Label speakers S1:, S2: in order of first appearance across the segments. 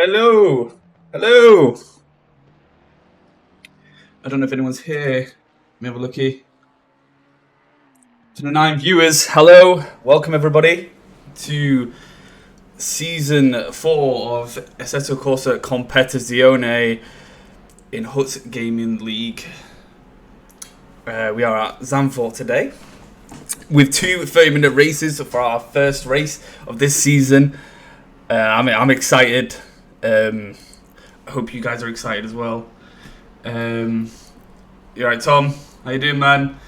S1: Hello. Hello. I don't know if anyone's here. Let me have a looky. To the 9 viewers, hello. Welcome everybody to season 4 of Assetto Corsa Competizione. in HGL Gaming League. We are at Zandvoort today with two 30-minute races for our first race of this season. I'm excited. I hope you guys are excited as well. You alright, Tom? How you doing, man?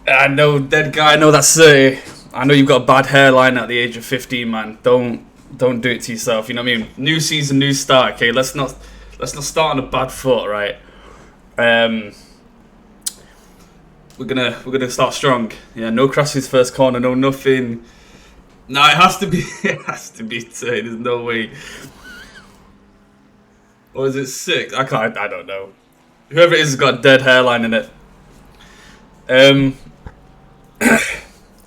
S1: I know, dead guy. I know that's. I know you've got a bad hairline at the age of 15, man. Don't do it to yourself. You know what I mean? New season, new start. Okay, let's not start on a bad foot, right? We're gonna start strong. Yeah, no crashes first corner, no nothing. No, it has to be. It has to be. There's no way. Or is it 6? I can't. I don't know. Whoever it is has got a dead hairline in it.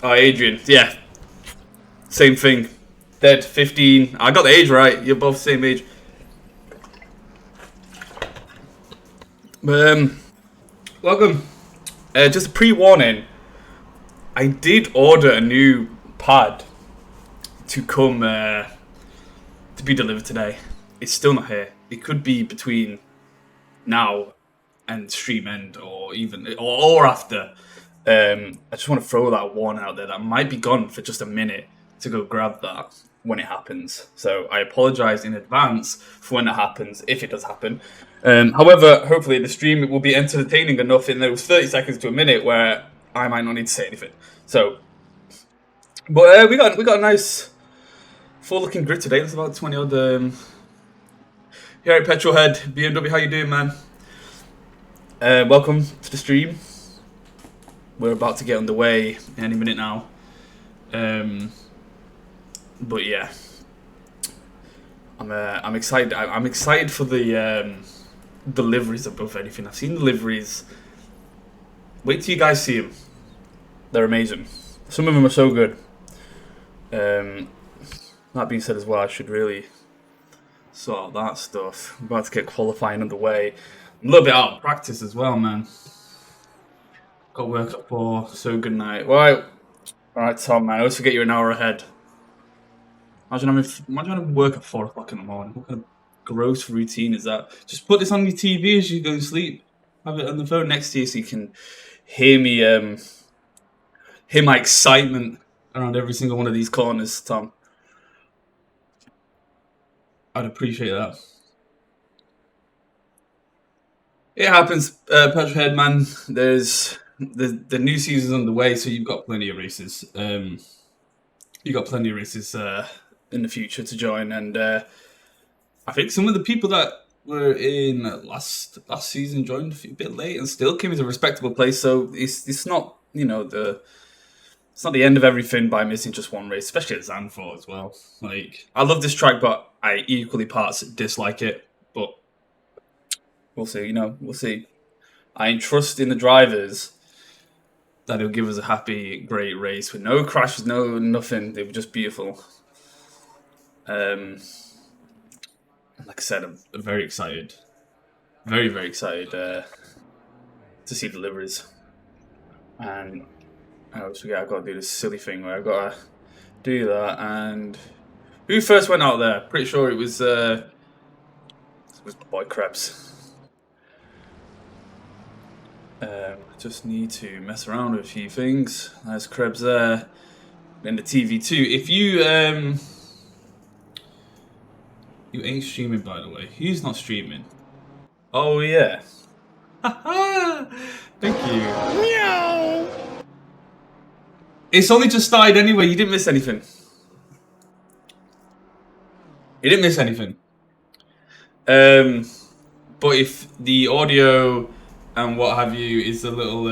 S1: Oh, Adrian. Yeah. Same thing. Dead. 15. I got the age right. You're both the same age. Welcome. Just a pre-warning. I did order a new pad to come to be delivered today. It's still not here. It could be between now and stream end, or even or after. I just want to throw that one out there that might be gone for just a minute to go grab that when it happens. So I apologize in advance for when it happens, if it does happen. However, hopefully the stream will be entertaining enough in those 30 seconds to a minute where I might not need to say anything. So, but we got a nice full looking grid today. There's about 20 odd. Here at Petrolhead BMW, how you doing, man? Welcome to the stream. We're about to get underway any minute now. But yeah, I'm excited. I'm excited for the liveries above anything. I've seen the liveries. Wait till you guys see them. They're amazing. Some of them are so good. That being said as well, I should really sort out that stuff. I'm about to get qualifying underway. I'm a little bit out of practice as well, man. Got work up for, so good night. All right, Tom, man. I always forget you're an hour ahead. Imagine having work at 4 o'clock in the morning. What kind of gross routine is that? Just put this on your TV as you go to sleep. Have it on the phone next to you so you can hear me, hear my excitement around every single one of these corners, Tom. I'd appreciate that. It happens, Petrolhead, man. There's the new season's underway, so you've got plenty of races. You've got plenty of races in the future to join, and I think some of the people that were in last season joined a bit late and still came into a respectable place. So it's not it's not the end of everything by missing just one race, especially at Zandvoort as well. Like, I love this track, but I equally parts dislike it. But we'll see. We'll see. I entrust in the drivers that it'll give us a happy, great race with no crashes, no nothing. They were just beautiful. Like I said, I'm very excited. Very, very excited to see deliveries. And I always forget I've got to do this silly thing where I've got to do that. And who first went out there? Pretty sure it was my boy Krebs. Just need to mess around with a few things. There's Krebs there in the TV too. If you ain't streaming, by the way. Who's not streaming? Oh yeah. Thank you. Meow. It's only just started anyway. You didn't miss anything. You didn't miss anything. But if the audio and what have you is a little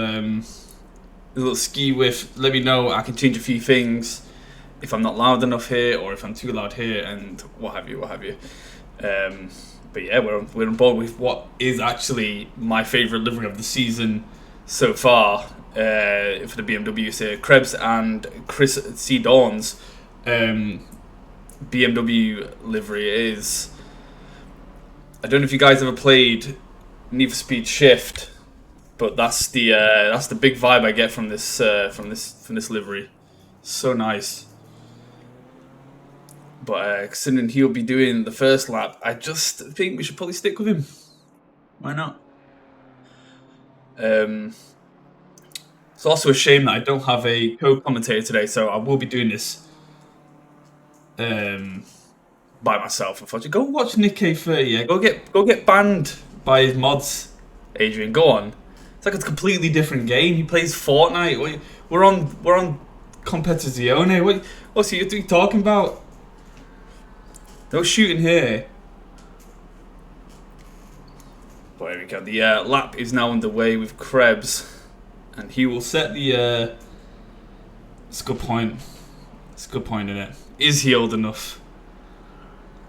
S1: skew with, let me know. I can change a few things if I'm not loud enough here, or if I'm too loud here, and what have you. But yeah, we're on board with what is actually my favourite livery of the season so far for the BMW. So Krebs and Chris C. Dawn's BMW livery is. I don't know if you guys ever played Need for Speed Shift, but that's the big vibe I get from this livery. So nice. But considering he'll be doing the first lap, I just think we should probably stick with him. Why not? It's also a shame that I don't have a co-commentator today, so I will be doing this um, by myself. Unfortunately, go watch Nick K30. Yeah, go get banned by his mods. Adrian, go on. It's like a completely different game. He plays Fortnite. We're on Competizione. What's he talking about? No shooting here. But here we go. The lap is now underway with Krebs, and he will set the. It's a good point. It's a good point, isn't it? Is he old enough?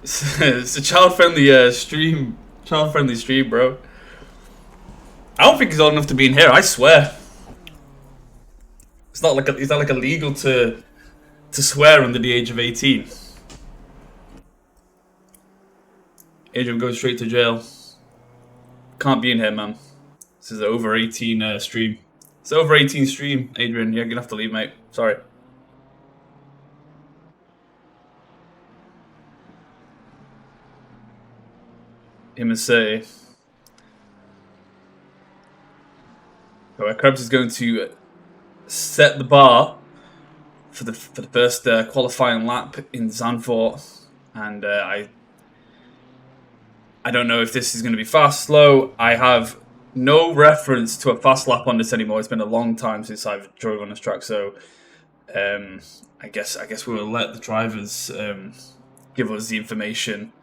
S1: It's a child-friendly stream. Child-friendly stream, bro. I don't think he's old enough to be in here. I swear. It's not like illegal to swear under the age of 18. Adrian goes straight to jail. Can't be in here, man. This is an over 18 stream. It's over 18 stream, Adrian. You're gonna have to leave, mate. Sorry. Him and Say. So Krebs is going to set the bar for the first qualifying lap in Zandvoort, and I don't know if this is going to be fast, slow. I have no reference to a fast lap on this anymore. It's been a long time since I've drove on this track, so I guess we will let the drivers give us the information.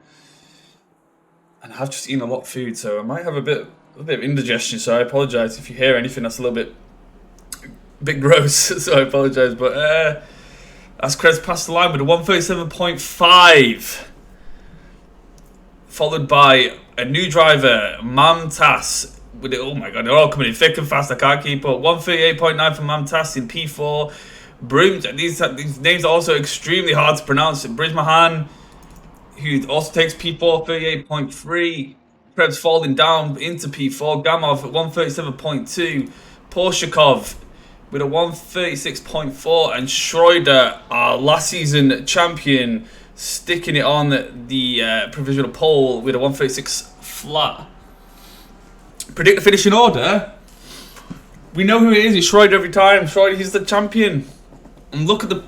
S1: And I've just eaten a lot of food, so I might have a bit of indigestion. So I apologise if you hear anything that's a little bit gross. So I apologise, but as Krebs passed the line with a 137.5. Followed by a new driver, Mamtas. With it, oh my god, they're all coming in thick and fast. I can't keep up. 138.9 for Mamtas in P4. These names are also extremely hard to pronounce. Brismahan, who also takes P4, 38.3. Krebs falling down into P4. Gamov at 137.2. Porshakov with a 136.4. And Schroeder, our last season champion, sticking it on the provisional pole with a 136 flat. Predict the finishing order. We know who it is. It's Schroeder every time. Schroeder, he's the champion. And look at the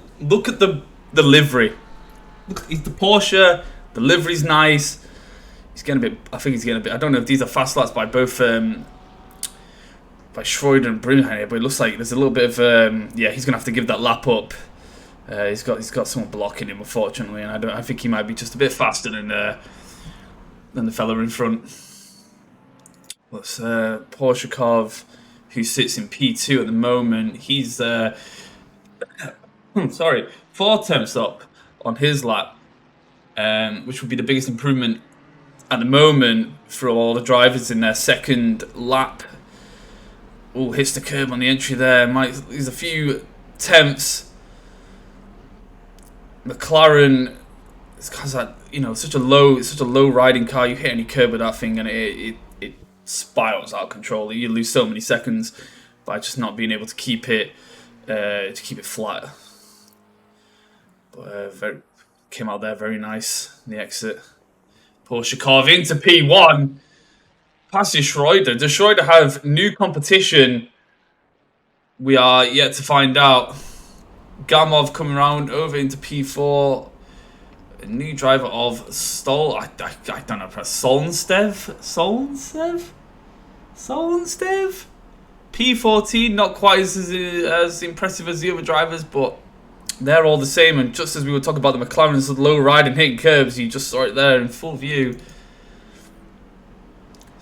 S1: livery. Look, he's the Porsche. The livery's nice. He's getting a bit. I think he's getting a bit. I don't know if these are fast laps by both by Schroeder and Brunheim, but it looks like there's a little bit of yeah. He's gonna have to give that lap up. He's got someone blocking him, unfortunately, and I think he might be just a bit faster than the fella in front. That's Porshakov, who sits in P2 at the moment. He's sorry, 4 attempts up on his lap, which would be the biggest improvement at the moment for all the drivers in their second lap. Oh, hits the curb on the entry there. There's a few attempts. McLaren, it's that, you know, such a low riding car. You hit any curb with that thing and it spirals out of control. You lose so many seconds by just not being able to keep it flat. But came out there very nice in the exit. Porshakov into P1. Passes Schroeder. Does Schroeder have new competition? We are yet to find out. Gamov coming around over into P4. A new driver of Stol. I don't know. Solnstev? P14. Not quite as impressive as the other drivers, but they're all the same. And just as we were talking about the McLaren's low ride and hitting curbs, you just saw it there in full view.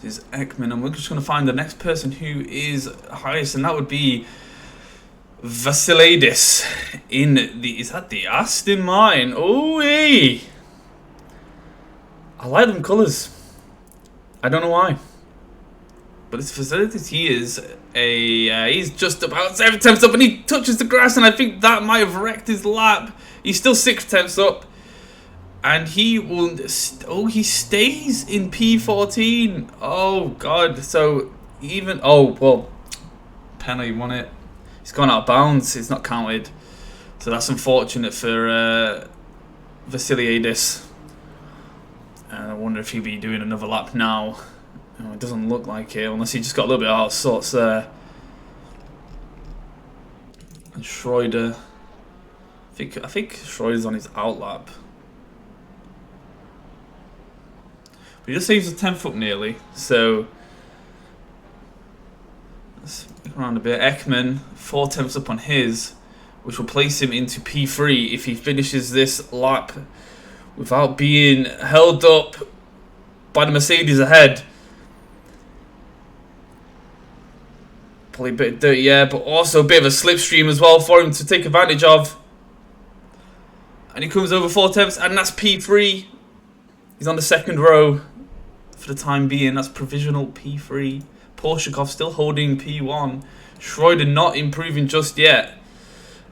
S1: This is Ekman, and we're just going to find the next person who is highest, and that would be Vasilidis in is that the Aston Martin? Ooh-wee! I like them colours. I don't know why. But it's Vasilidis, he's just about 7 attempts up and he touches the grass, and I think that might have wrecked his lap. He's still 6 attempts up. And he will he stays in P14. Oh god. So even penalty won it. He's gone out of bounds. It's not counted. So that's unfortunate for Vasilidis. And I wonder if he'll be doing another lap now. Oh, it doesn't look like it, unless he just got a little bit out of sorts there. And Schroeder, I think Schroeder's on his outlap. But he just saves a 10th up nearly, so let's look around a bit. Ekman, 4 tenths up on his, which will place him into P3 if he finishes this lap without being held up by the Mercedes ahead. Probably a bit dirty, yeah, but also a bit of a slipstream as well for him to take advantage of. And he comes over 4 tenths, and that's P3. He's on the 2nd row for the time being. That's provisional P3. Porshakov still holding P1. Schroeder not improving just yet.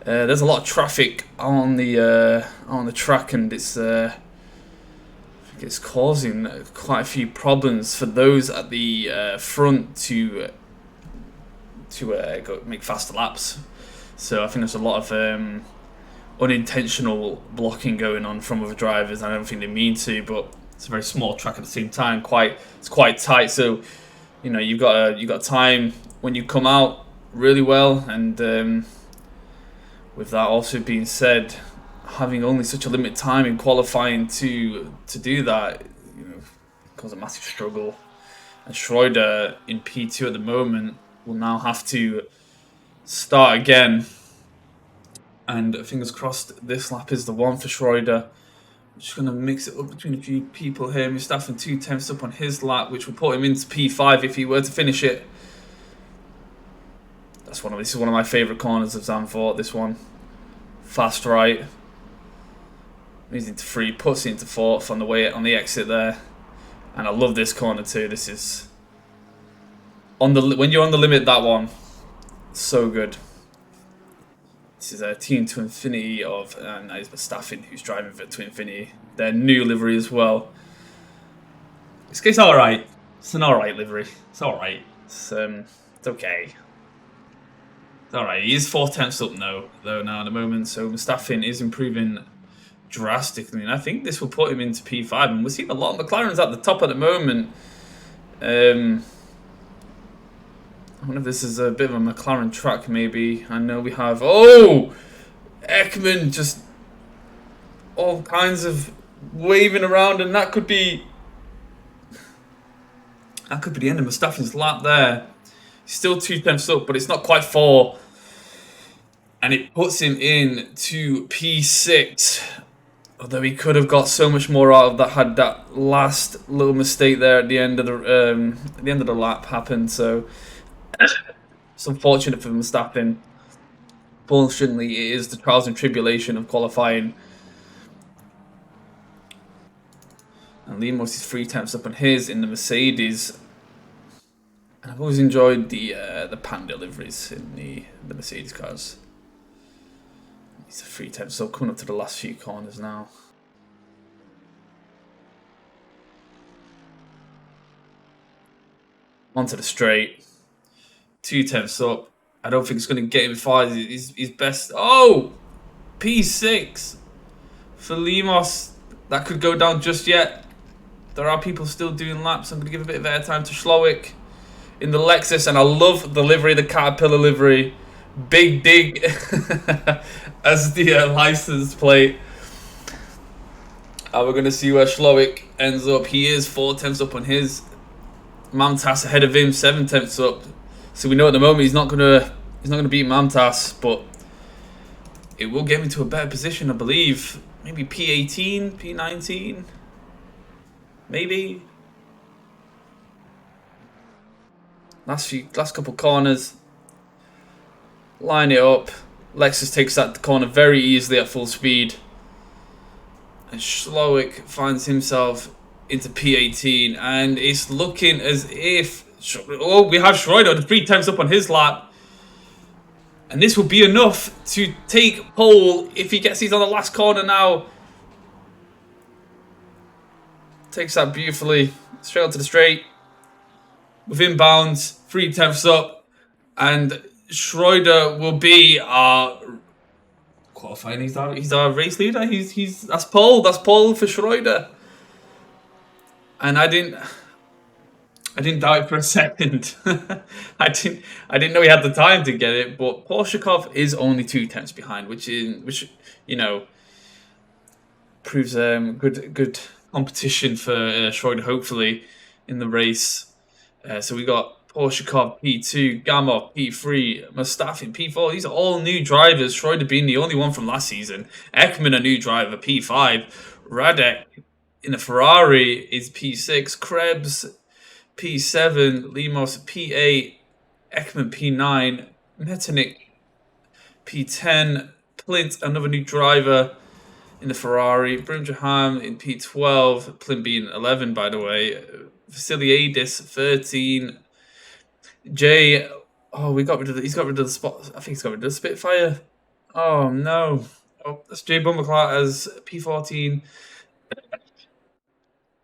S1: There's a lot of traffic on the track, and it's causing quite a few problems for those at the front to go make faster laps. So I think there's a lot of unintentional blocking going on from other drivers. I don't think they mean to, but it's a very small track at the same time. It's quite tight. So you've got time when you come out really well. And with that also being said, having only such a limited time in qualifying to do that, causes a massive struggle. And Schroeder in P2 at the moment will now have to start again. And fingers crossed, this lap is the one for Schroeder. I'm just going to mix it up between a few people here. Mustafa 2 tenths up on his lap, which will put him into P5 if he were to finish it. This is one of my favourite corners of Zandvoort. This one, fast right, moves into 3, puts it into 4th on the exit there. And I love this corner too. This is when you're on the limit. That one, so good. This is a Team to Infinity of Mustafa, who's driving for to Infinity. Their new livery as well. It's alright. It's an alright livery. It's alright. It's okay. It's alright. He is 4 tenths up now at the moment. So Mustafa is improving drastically. And I think this will put him into P5. And we're seeing a lot of McLarens at the top at the moment. I wonder if this is a bit of a McLaren track, maybe. I know we have... Oh! Ekman just... all kinds of waving around, and that could be... that could be the end of Mustafa's lap there. He's still 2 tenths up, but it's not quite 4. And it puts him in to P6. Although he could have got so much more out of that had that last little mistake there at the end of the lap happened. So... it's unfortunate for Verstappen. Fortunately, it is the trials and tribulation of qualifying. And Lemos is 3 tenths up on his in the Mercedes. And I've always enjoyed the Panda deliveries in the Mercedes cars. He's a 3 tenths up, coming up to the last few corners now. Onto the straight. 2 tenths up. I don't think it's going to get him far. His best. Oh! P6 for Limos. That could go down just yet. There are people still doing laps. I'm going to give a bit of airtime to Schlowick in the Lexus. And I love the livery, the Caterpillar livery. Big dig as the license plate. And we're going to see where Schlowick ends up. He is 4 tenths up on his. Mamtas ahead of him, 7 tenths up. So we know at the moment he's not gonna beat Mamtas, but it will get him into a better position, I believe. Maybe P18, P19, maybe. Last couple corners, line it up. Lexus takes that corner very easily at full speed, and Schlowick finds himself into P18, and it's looking as if... Oh, we have Schroeder, the 3 tenths up on his lap. And this will be enough to take pole if he gets these on the last corner now. Takes that beautifully. Straight onto the straight. Within bounds, 3 tenths up. And Schroeder will be our qualifying. He's our race leader. That's pole. That's pole for Schroeder. And I I didn't doubt it for a second. I didn't know he had the time to get it, but Porshakov is only 2 tenths behind, which you know proves good competition for Schroeder hopefully in the race. So we got Porshakov P2, Gamov P3, Mustafi P4. These are all new drivers. Schroeder being the only one from last season. Ekman a new driver P5. Radek in a Ferrari is P6. Krebs P7. Limos P8. Ekman P9. Metanik P10. Plint another new driver in the Ferrari. Brunjaham in P12. Plint being 11 by the way. Vasiliadis 13. Jay, oh, he's got rid of the spot. I think he's got rid of the Spitfire. Oh no. Oh, that's Jay Bumaclaw as P14,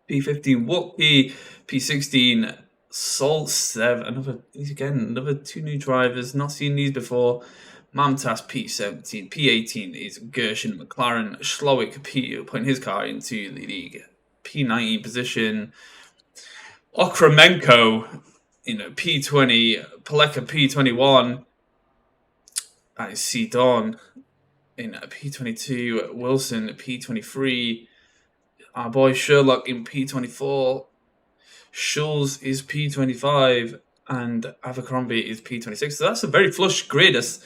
S1: P15 Wookie, P16 Salt 7. Another 2 new drivers. Not seen these before. Mamtas P17, P18 is Gershon McLaren. Schlowick putting his car into the league. P19 position. Okramenko, P20, Paleka P21, I see Don in P22, Wilson P23, our boy Sherlock in P24, Schulz is P25, and Abercrombie is P26. So that's a very flush grid. That's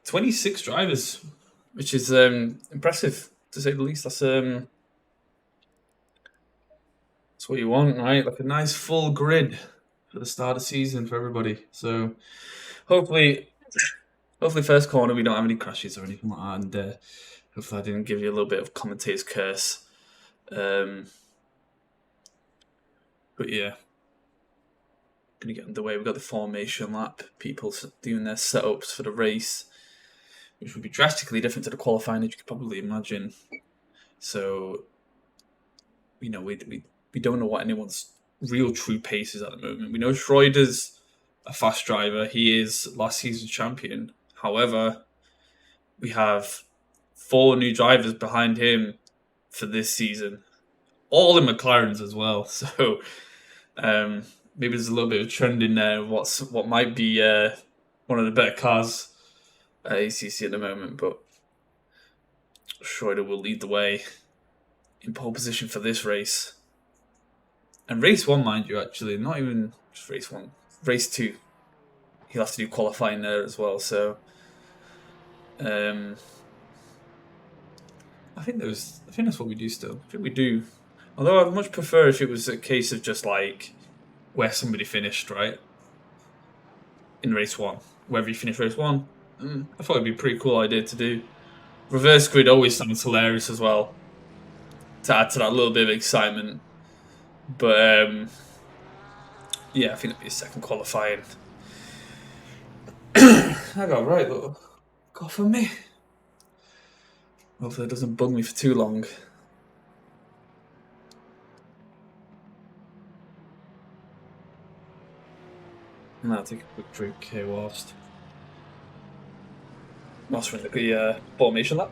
S1: 26 drivers, which is impressive to say the least. That's what you want, right? Like a nice full grid for the start of the season for everybody. So hopefully first corner we don't have any crashes or anything like that, and hopefully I didn't give you a little bit of commentator's curse. But yeah, gonna get underway. We've got the formation lap, people doing their setups for the race, which would be drastically different to the qualifying, as you could probably imagine. So, we don't know what anyone's real true pace is at the moment. We know Schroeder's a fast driver. He is last season's champion. However, we have 4 new drivers behind him for this season, all in McLarens as well. So maybe there's a little bit of a trend in there. What might be one of the better cars at ACC at the moment, but Schroeder will lead the way in pole position for this race. And race 1, mind you, actually, not even just race 1, race 2. He'll have to do qualifying there as well. So, I think that's what we do still. I think we do. Although I'd much prefer if it was a case of just like where somebody finished, right? In race 1, wherever you finish race 1. I thought it'd be a pretty cool idea to do. Reverse grid always sounds hilarious as well, to add to that little bit of excitement. But yeah, I think it'll be a second qualifying. I got right, little cough on me. Hopefully it doesn't bug me for too long. And I'll take a quick drink here whilst we're in the formation lap.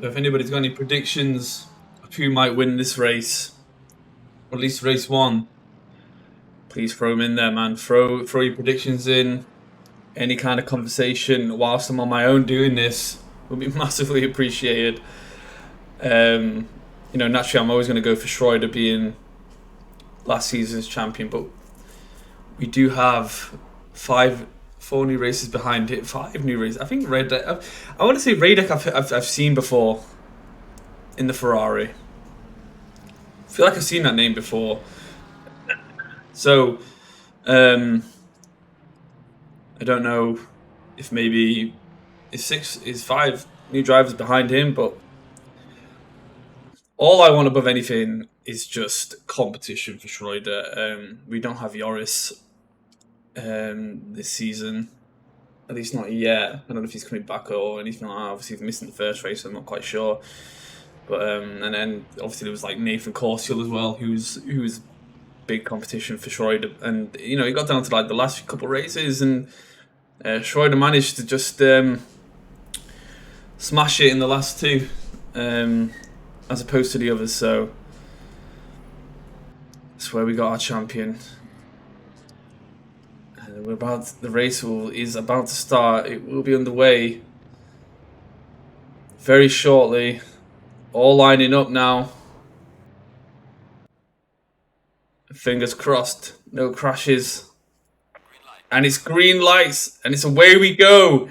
S1: If anybody's got any predictions of who might win this race, or at least race 1, please throw them in there, man. Throw your predictions in. Any kind of conversation whilst I'm on my own doing this would be massively appreciated. Naturally, I'm always going to go for Schroeder being last season's champion, but we do have 4 new races behind it. 5 new races. I think Radek. I want to say Radek. I've seen before in the Ferrari. I feel like I've seen that name before. So, I don't know if maybe is 5 new drivers behind him, but all I want above anything is just competition for Schroeder. We don't have Joris this season. At least not yet. I don't know if he's coming back or anything like that. Obviously, he's missing the first race, so I'm not quite sure. But and then obviously there was like Nathan Corsiel as well, who's big competition for Schroeder, and you know he got down to like the last couple of races, and Schroeder managed to just smash it in the last two, as opposed to the others. So that's where we got our champion. And the race is about to start. It will be underway very shortly. All lining up now. Fingers crossed, no crashes. And it's green lights, and it's away we go.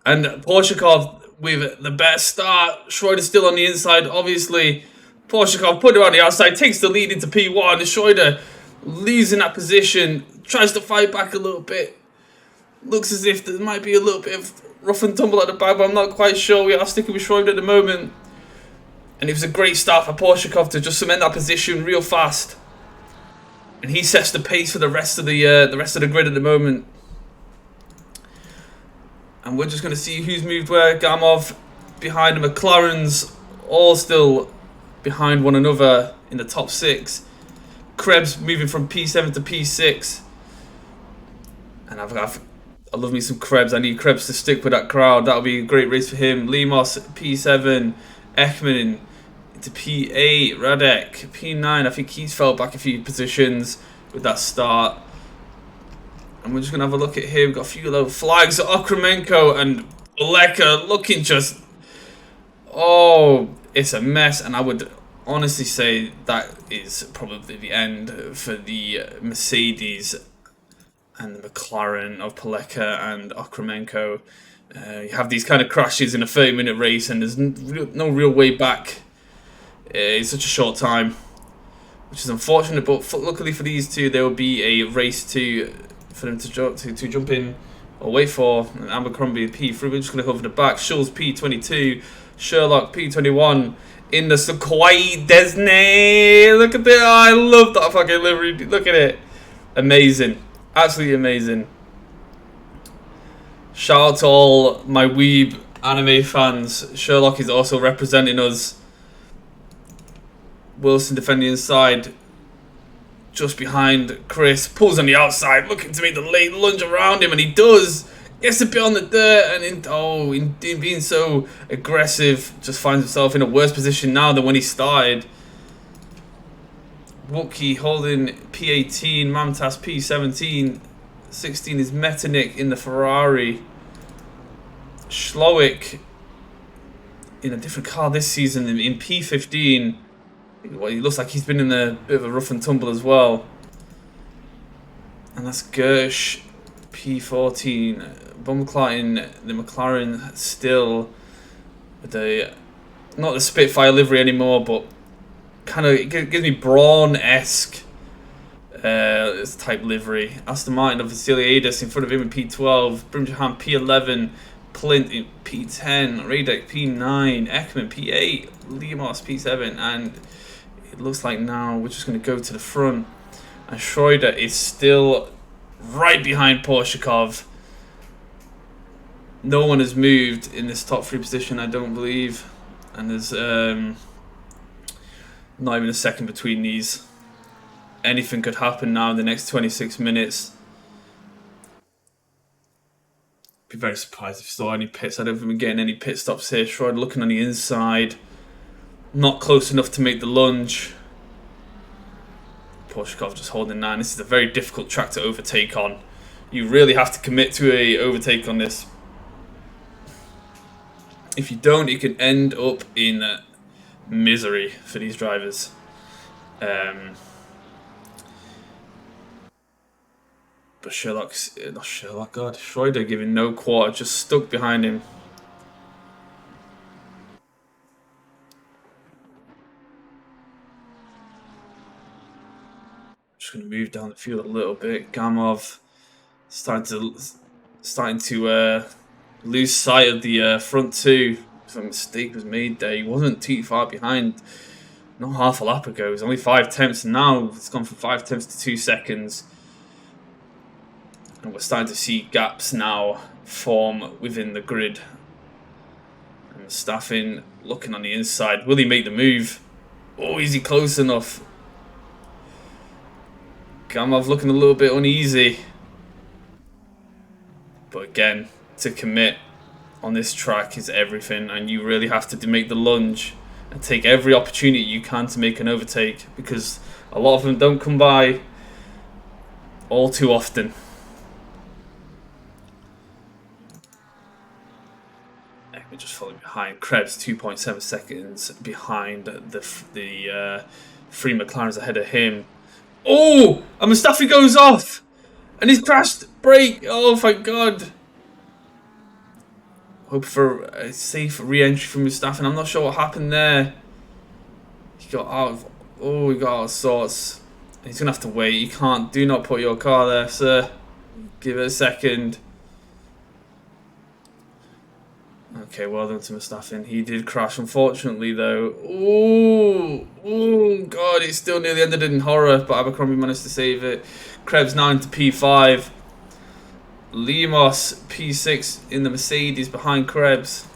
S1: And Porshakov with the best start. Schroeder still on the inside, obviously. Porshakov put it on the outside, takes the lead into P1. Schroeder leaves in that position, tries to fight back a little bit. Looks as if there might be a little bit of rough and tumble at the back, but I'm not quite sure. We are sticking with Schroeder at the moment. And it was a great start for Porshakov to just cement that position real fast. And he sets the pace for the rest of the grid at the moment. And we're just going to see who's moved where. Gamov behind the McLarens, all still behind one another in the top 6. Krebs moving from P7 to P6. And I love me some Krebs. I need Krebs to stick with that crowd. That'll be a great race for him. Limos, P7. Ekman to P8, Radek, P9. I think he's fell back a few positions with that start. And we're just going to have a look at here. We've got a few little flags. Okremenko and Leka looking just... Oh, it's a mess. And I would honestly say that is probably the end for the Mercedes and the McLaren of Paleka and Okremenko. You have these kind of crashes in a 30-minute race, and there's no real way back. It's such a short time, which is unfortunate. But luckily for these two, there will be a race for them to jump in or wait for. And Abercrombie P3. We're just going to go for the back. Schulz P22, Sherlock P21 in the Sequoia Desnay. Look at that! I love that fucking livery. Look at it, amazing, absolutely amazing. Shout out to all my weeb anime fans. Sherlock is also representing us. Wilson defending inside, just behind Chris. Pulls on the outside, looking to make the late lunge around him, and he does. Gets a bit on the dirt, and in being so aggressive, just finds himself in a worse position now than when he started. Wookie holding P18, Mamtas P17. 16 is Metternich in the Ferrari. Schlowick in a different car this season in P15. Well, he looks like he's been in a bit of a rough and tumble as well. And that's Gersh P14. Baumgartner, the McLaren still with not the Spitfire livery anymore, but kind of it gives me Braun-esque type livery. Aston Martin of Vasiliadis in front of him in P12. Brimjahan P11. Plint in P10. Radek P9. Ekman P8. Limos P7. And it looks like now we're just going to go to the front. And Schroeder is still right behind Porshakov. No one has moved in this top 3 position, I don't believe. And there's not even a second between these. Anything could happen now in the next 26 minutes. Be very surprised if you saw any pits. I don't think we're getting any pit stops here. Schroeder looking on the inside. Not close enough to make the lunge. Porshakov just holding 9. This is a very difficult track to overtake on. You really have to commit to a overtake on this. If you don't, it can end up in misery for these drivers. But Schroeder giving no quarter, just stuck behind him. Just going to move down the field a little bit. Gamov starting to lose sight of the front 2. Some mistake was made there. He wasn't too far behind. Not half a lap ago. It was only 5 tenths. Now it's gone from 5 tenths to 2 seconds. And we're starting to see gaps now form within the grid. And Mustafa looking on the inside. Will he make the move? Oh, is he close enough? Gamov looking a little bit uneasy. But again, to commit on this track is everything, and you really have to make the lunge and take every opportunity you can to make an overtake, because a lot of them don't come by all too often. We're just falling behind. Krebs 2.7 seconds behind the three McLarens ahead of him. Oh, and Mustafa goes off, and he's crashed. Brake. Oh, thank God. Hope for a safe re-entry from Mustafa. I'm not sure what happened there. He got out of... Oh, he got out of sorts. He's going to have to wait. You can't... Do not put your car there, sir. Give it a second. Okay, well done to Mustafa. He did crash, unfortunately, though. Oh, God. It still nearly ended in horror, but Abercrombie managed to save it. Krebs now into P5. Limos P6 in the Mercedes behind Krebs.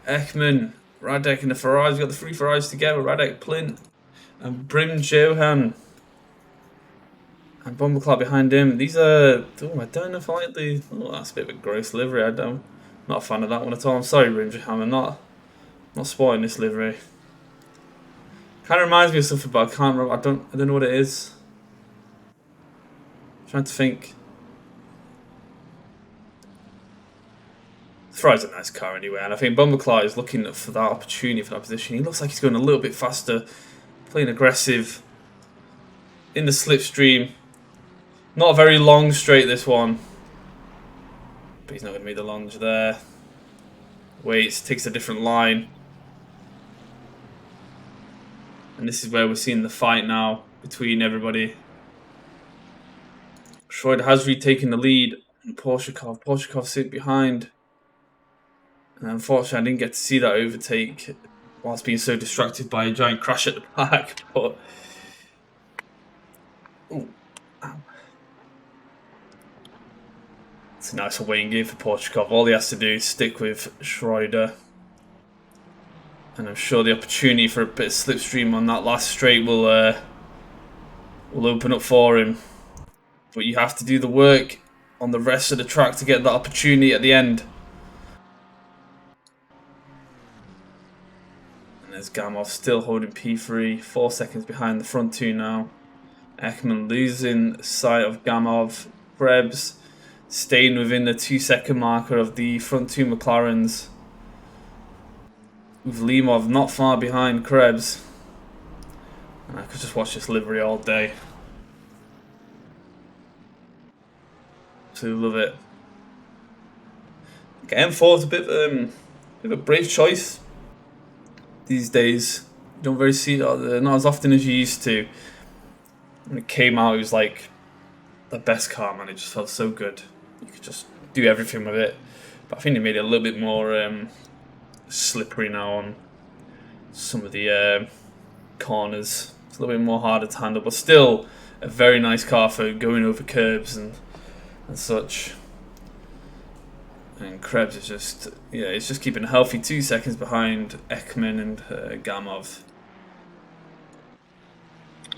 S1: Ekman, Radek in the Ferraris. We've got the three Ferraris together. Radek, Plint, and Brim Johan. And Bumbleclad behind him. These are... Oh, I don't know if I like the... Oh, that's a bit of a gross livery. I'm not a fan of that one at all. I'm sorry, Brim Johan. I'm not sporting this livery. Kind of reminds me of something, but I can't remember. I don't know what it is. I'm trying to think. Ferrari's a nice car anyway, and I think Bumbleclad is looking for that opportunity, for that position. He looks like he's going a little bit faster, playing aggressive in the slipstream. Not a very long straight, this one, but he's not going to make the lunge there. Waits, takes a different line, and this is where we're seeing the fight now between everybody. Schroeder has retaken the lead, and Porshakov sit behind. And unfortunately, I didn't get to see that overtake whilst being so distracted by a giant crash at the back. But ooh, ow. It's a nice away game for Porshakov. All he has to do is stick with Schroeder. And I'm sure the opportunity for a bit of slipstream on that last straight will open up for him. But you have to do the work on the rest of the track to get that opportunity at the end. There's Gamov still holding P3, 4 seconds behind the front two now. Ekman losing sight of Gamov. Krebs staying within the 2-second marker of the front two McLarens. With Limov not far behind Krebs. And I could just watch this livery all day. Absolutely love it. Okay, M4 is a bit of a brave choice. These days, you don't very see it, not as often as you used to. When it came out, it was like the best car, man. It just felt so good. You could just do everything with it. But I think they made it a little bit more slippery now on some of the corners. It's a little bit more harder to handle, but still a very nice car for going over curbs and such. And Krebs is just, yeah, it's just keeping a healthy 2 seconds behind Ekman and Gamov.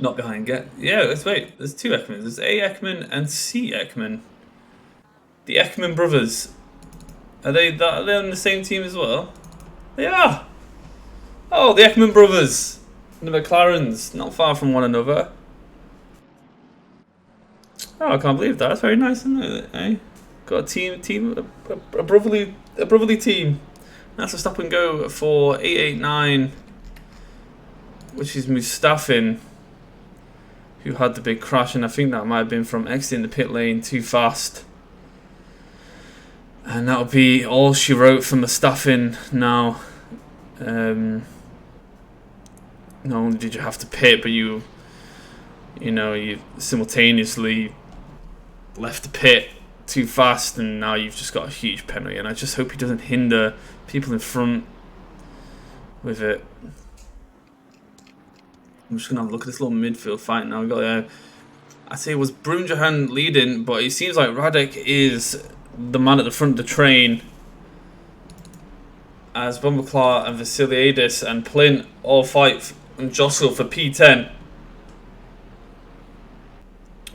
S1: Not behind yeah, let's wait. There's two Ekmans. There's A Ekman and C Ekman. The Ekman brothers. Are they on the same team as well? They are. Oh, the Ekman brothers. The McLarens, not far from one another. Oh, I can't believe that. That's very nice, isn't it? Eh? Got a brotherly team. That's a stop and go for 889, which is Mustafa, who had the big crash, and I think that might have been from exiting the pit lane too fast. And that'll be all she wrote for Mustafa now. Not only did you have to pit, but you simultaneously left the pit too fast, and now you've just got a huge penalty. And I just hope he doesn't hinder people in front with it. I'm just gonna have a look at this little midfield fight now. We've got I say it was Brumjohan leading, but it seems like Radek is the man at the front of the train. As Bumbleclaw and Vasiliadis and Plint all fight and jostle for P10.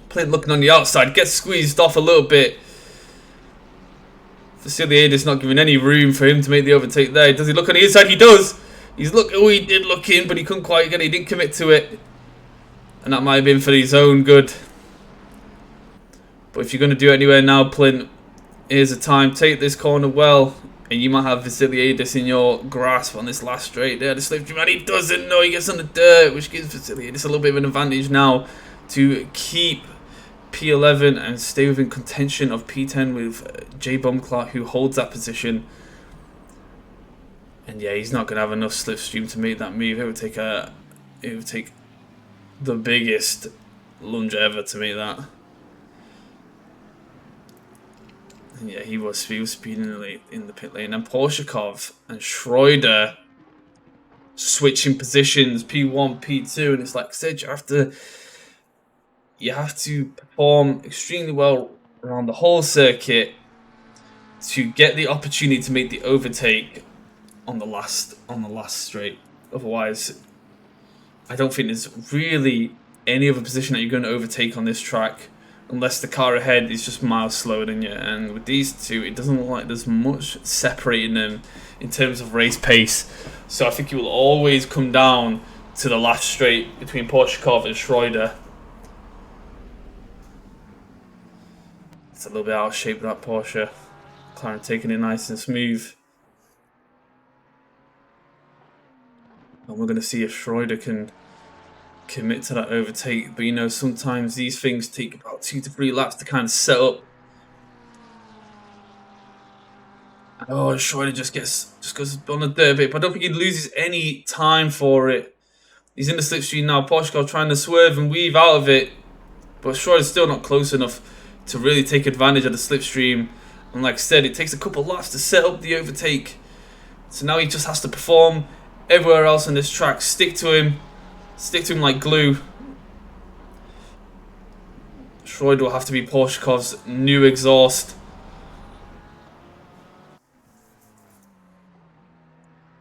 S1: Plint looking on the outside, gets squeezed off a little bit. Vasiliadis not giving any room for him to make the overtake there. Does he look on the inside? He does. He did look in, but he couldn't quite get it. He didn't commit to it. And that might have been for his own good. But if you're going to do it anywhere now, Plint, here's the time. Take this corner well. And you might have Vasiliadis in your grasp on this last straight there. The slipstream, and he doesn't know. He gets on the dirt, which gives Vasiliadis a little bit of an advantage now to keep P11 and stay within contention of P10 with Jay Bumclaw, who holds that position. And yeah, he's not going to have enough slipstream to make that move. It would take the biggest lunge ever to make that. And yeah, he was speeding in the pit lane. And Porshakov and Schroeder switching positions, P1, P2, and it's like I said, you have to perform extremely well around the whole circuit to get the opportunity to make the overtake on the last straight. Otherwise, I don't think there's really any other position that you're going to overtake on this track unless the car ahead is just miles slower than you. And with these two, it doesn't look like there's much separating them in terms of race pace. So I think it will always come down to the last straight between Porshakov and Schroeder. It's a little bit out of shape, that Porsche. McLaren taking it nice and smooth. And we're going to see if Schroeder can commit to that overtake. But you know, sometimes these things take about 2 to 3 laps to kind of set up. Oh, Schroeder just goes on the dirt a bit, but I don't think he loses any time for it. He's in the slipstream now. Porshakov trying to swerve and weave out of it, but Schroeder's still not close enough to really take advantage of the slipstream. And like I said, it takes a couple of laps to set up the overtake. So now he just has to perform everywhere else on this track. Stick to him like glue. Schroeder will have to be Porshakov's new exhaust.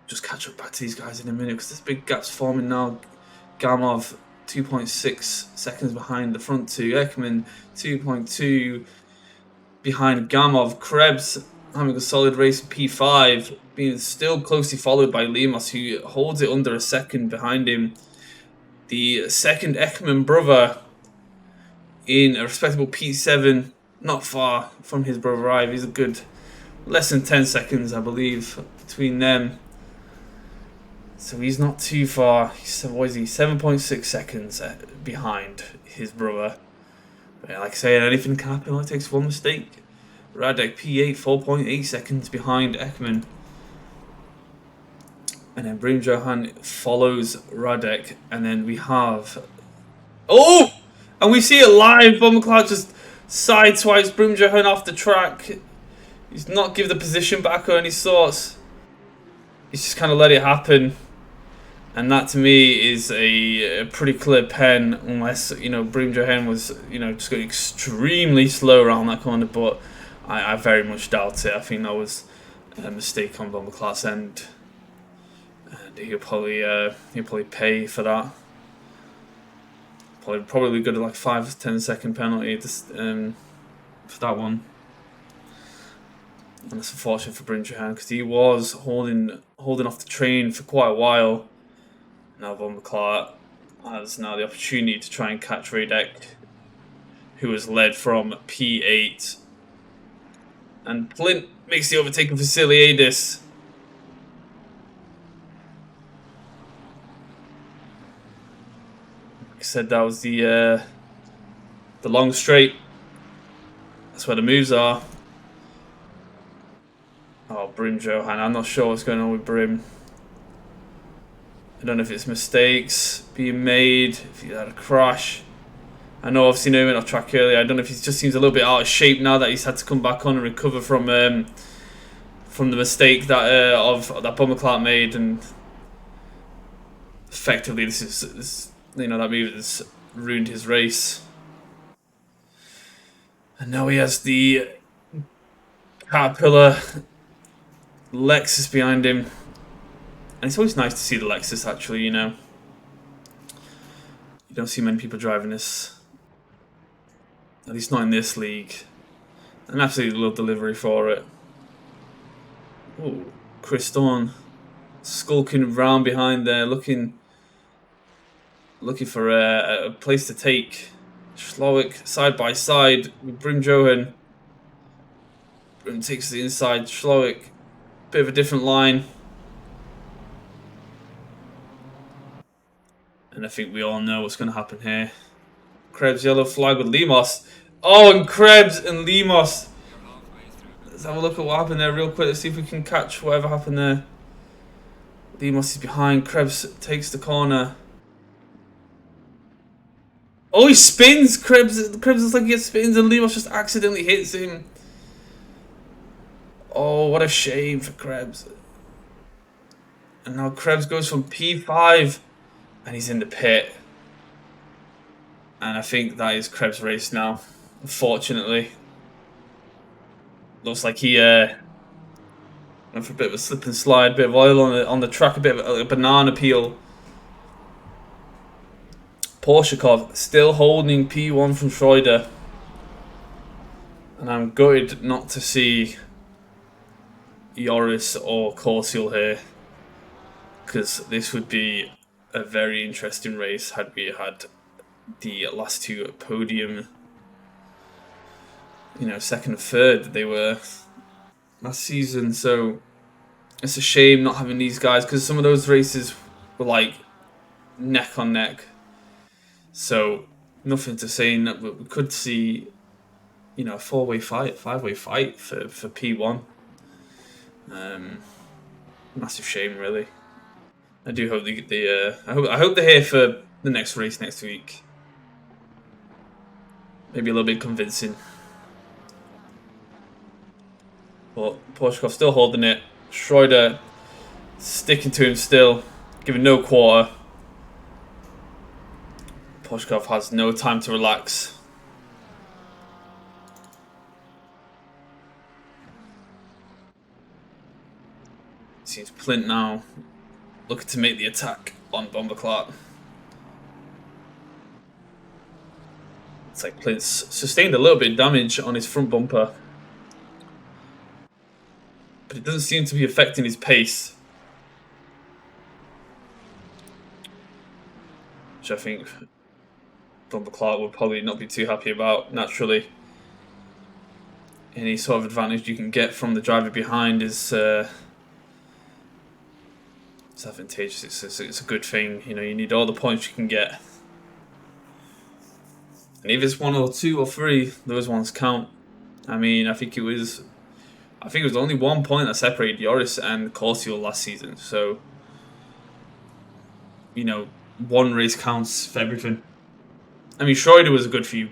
S1: Just catch up back to these guys in a minute because this big gap's forming now. Gamov 2.6 seconds behind the front two. Ekman 2.2 behind Gamov. Krebs having a solid race in P5, being still closely followed by Limos, who holds it under a second behind him. The second Ekman brother in a respectable P7, not far from his brother Ive. He's a good less than 10 seconds, I believe, between them. So he's not too far. What is he? 7.6 seconds behind his brother. But yeah, like I say, anything can happen. It only takes one mistake. Radek P8, 4.8 seconds behind Ekman. And then Brumjohan follows Radek. And then we have... Oh! And we see it live. Bumclaw just sideswipes Brumjohan off the track. He's not give the position back or any sorts. He's just kind of let it happen. And that to me is a pretty clear pen, unless, you know, Brumjohan was, you know, just going extremely slow around that corner. But I very much doubt it. I think that was a mistake on Bumclaw's end. And he'll probably pay for that. Probably good at like 5 to 10 second penalty for that one. And that's unfortunate for Brumjohan because he was holding off the train for quite a while. Now Bumclaw has now the opportunity to try and catch Radek, who was led from P8. And Plint makes the overtake of Vasiliadis. Like I said, that was the long straight. That's where the moves are. Oh, Brumjohan. I'm not sure what's going on with Brim. I don't know if it's mistakes being made, if he had a crash. I know I've seen him in off track earlier. I don't know if he just seems a little bit out of shape now that he's had to come back on and recover from the mistake that that Bumclaw made, and effectively this you know, that move has ruined his race. And now he has the Caterpillar Lexus behind him. And it's always nice to see the Lexus, actually, you know. You don't see many people driving this. At least not in this league. An absolutely little delivery for it. Ooh, Chris Thorne skulking around behind there, looking for a place to take. Schlowick side by side with Brim Johan. Brim takes the inside. Schlowick, bit of a different line. And I think we all know what's going to happen here. Krebs yellow flag with Limos. Oh, and Krebs and Limos. Let's have a look at what happened there real quick. Let's see if we can catch whatever happened there. Limos is behind. Krebs takes the corner. Oh, he spins! Krebs looks like he gets spins and Limos just accidentally hits him. Oh, what a shame for Krebs. And now Krebs goes from P5 and he's in the pit. And I think that is Krebs' race now, unfortunately. Looks like he went for a bit of a slip and slide, a bit of oil on the track, a bit of a banana peel. Porshakov still holding P1 from Schroeder. And I'm gutted not to see Joris or Corsial here, because this would be a very interesting race had we had the last two podium, you know, second and third they were last season. So it's a shame not having these guys, because some of those races were like neck on neck. So nothing to say that we could see, you know, a five-way fight for P1. Massive shame, really. I do hope I hope they're here for the next race next week. Maybe a little bit convincing. But Porshakov still holding it. Schroeder sticking to him still, giving no quarter. Porshakov has no time to relax. Seems Plint now looking to make the attack on Bomber Clark. It's like Plint's sustained a little bit of damage on his front bumper, but it doesn't seem to be affecting his pace, which I think Bomber Clark would probably not be too happy about. Naturally, any sort of advantage you can get from the driver behind is it's advantageous. It's a good thing. You know, you need all the points you can get. And if it's 1 or 2 or 3, those ones count. I mean, I think it was only 1 point that separated Joris and Corsial last season. So, you know, one race counts for everything. I mean, Schroeder was a good few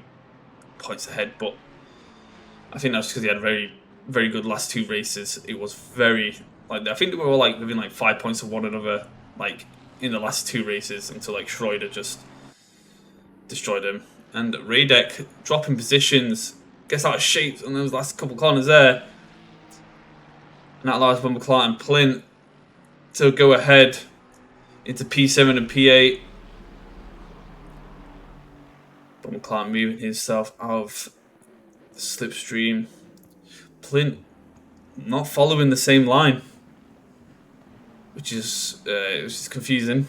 S1: points ahead, but I think that's because he had very, very good last 2 races. It was very, like, I think they were all like within like 5 points of one another, like in the last 2 races, until like Schroeder just destroyed him. And Radek dropping positions, gets out of shape on those last couple corners there. And that allows Bomber Clark and Plint to go ahead into P7 and P8. Bomber Clark moving himself out of the slipstream. Plint not following the same line, which is confusing.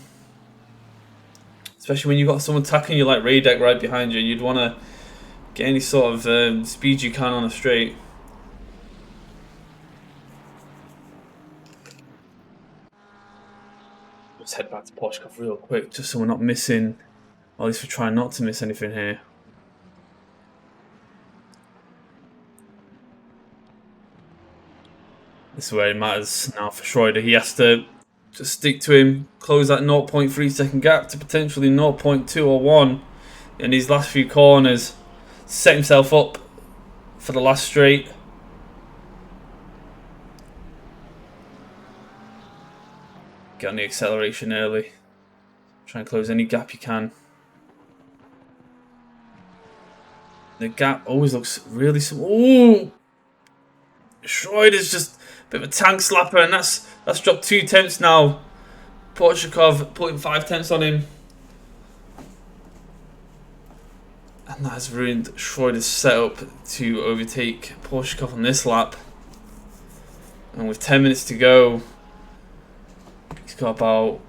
S1: Especially when you've got someone attacking you like Radek right behind you, you'd want to get any sort of speed you can on a straight. Let's head back to Porshakov real quick, just so we're not missing, or at least we're trying not to miss anything here. This is where it matters now for Schroeder. He has to just stick to him, close that 0.3 second gap to potentially 0.2 or 1 in these last few corners. Set himself up for the last straight. Get on the acceleration early. Try and close any gap you can. The gap always looks really small. Ooh! Schroeder's just a bit of a tank slapper, and that's dropped 2 tenths now. Porshikov putting 5 tenths on him. And that has ruined Schroeder's setup to overtake Porshikov on this lap. And with 10 minutes to go, he's got about...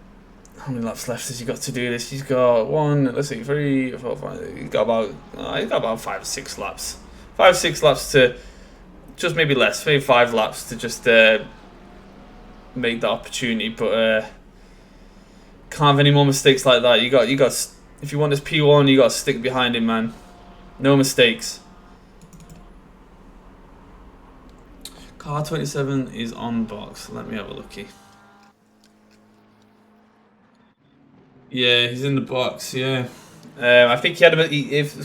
S1: How many laps left has he got to do this? He's got 3, 4, 5. He's got about 5 or 6 laps. 5 or 6 laps to... Just maybe less, maybe 5 laps to just make the opportunity. But can't have any more mistakes like that. You got... If you want this P1, you got to stick behind him, man. No mistakes. Car 27 is on box. Let me have a looky. Yeah, he's in the box. Yeah. I think he had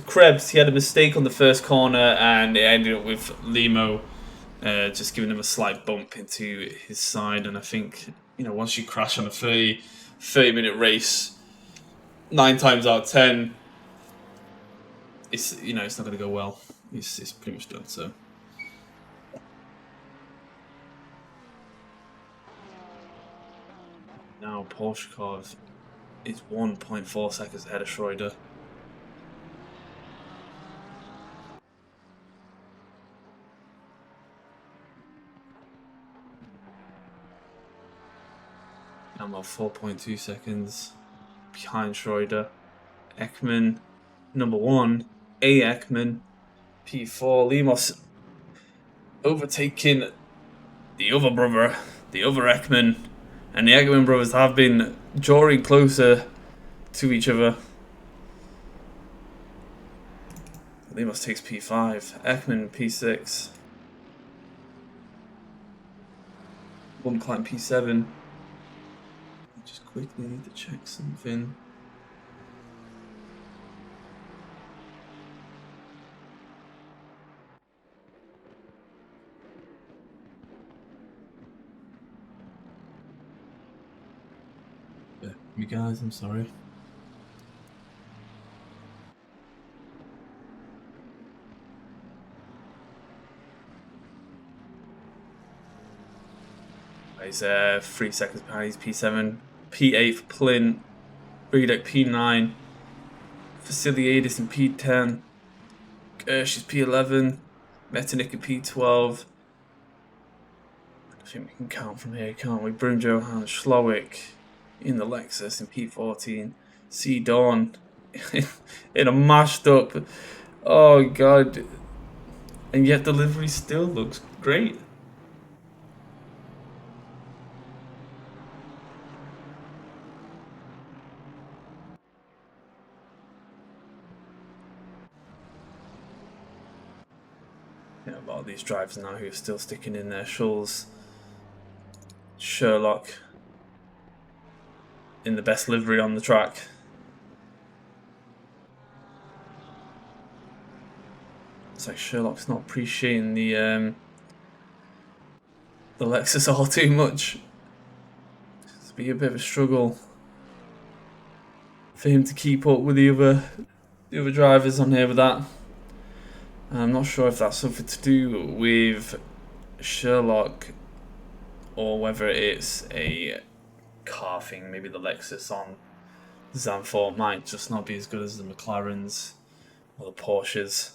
S1: Krebs. He had a mistake on the first corner, and it ended up with Limo just giving him a slight bump into his side. And I think, you know, once you crash on a 30-minute race, 9 times out of 10, it's not going to go well. It's pretty much done. So now Porshikov is 1.4 seconds ahead of Schroeder. I'm about 4.2 seconds behind Schroeder. Ekman, number 1. A. Ekman, P4. Limos overtaking the other brother, the other Ekman. And the Ekman brothers have been drawing closer to each other. Limos takes P5. Ekman P6. One climb P7. Just quickly need to check something. Me guys, I'm sorry. He's 3 seconds behind. He's P7, P8 for Plint, Redek P9, Vasiliadis in P10, Gersh is P11, Metanik in P12. I think we can count from here, can't we? Brun Johan, Schlowick in the Lexus in P14, C Dawn in a mashed up. Oh god, and yet delivery still looks great. Yeah, a lot of these drivers now who are still sticking in there. Schulz, Sherlock in the best livery on the track. It's like Sherlock's not appreciating the Lexus all too much. It's be a bit of a struggle for him to keep up with the other drivers on here with that. I'm not sure if that's something to do with Sherlock or whether it's a car thing. Maybe the Lexus on Zandvoort might just not be as good as the McLarens or the Porsches.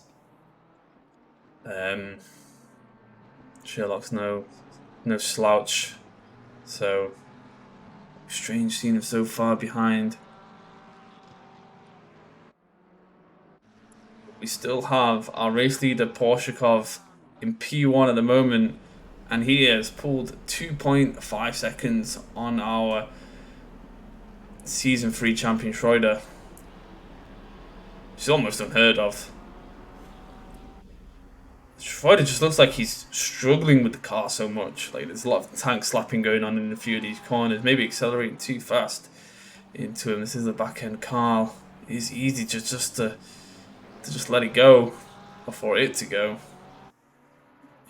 S1: Sherlock's no slouch, so strange seeing him so far behind. We still have our race leader Porshikov in P1 at the moment, and he has pulled 2.5 seconds on our season 3 champion Schroeder. It's almost unheard of. Schroeder just looks like he's struggling with the car so much. Like there's a lot of tank slapping going on in a few of these corners. Maybe accelerating too fast into him. This is the back end car. It's easy to just let it go before it to go.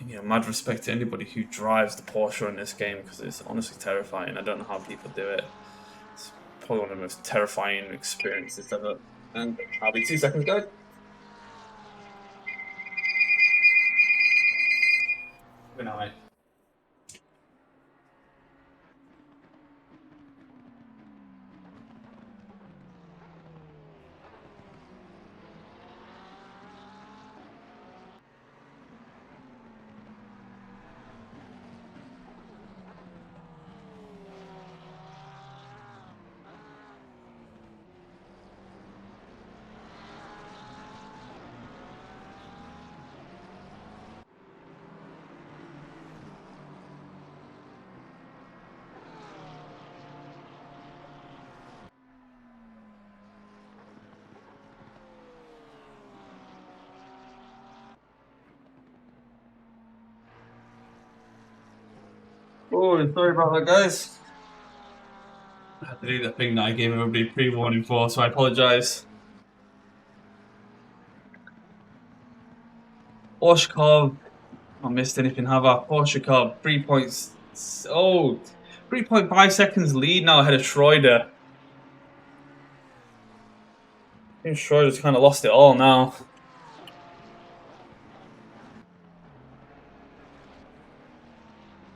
S1: And, you know, mad respect to anybody who drives the Porsche in this game because it's honestly terrifying. I don't know how people do it. It's probably one of the most terrifying experiences ever. And I'll be 2 seconds, guys. Good night. Oh, sorry about that, guys. I had to do that thing that I gave everybody pre-warning for, so I apologise. Oshkov, I missed anything, have I? Oshkov, 3 points. Oh, 3.5 seconds lead now ahead of Schroeder. I think Schroeder's kind of lost it all now.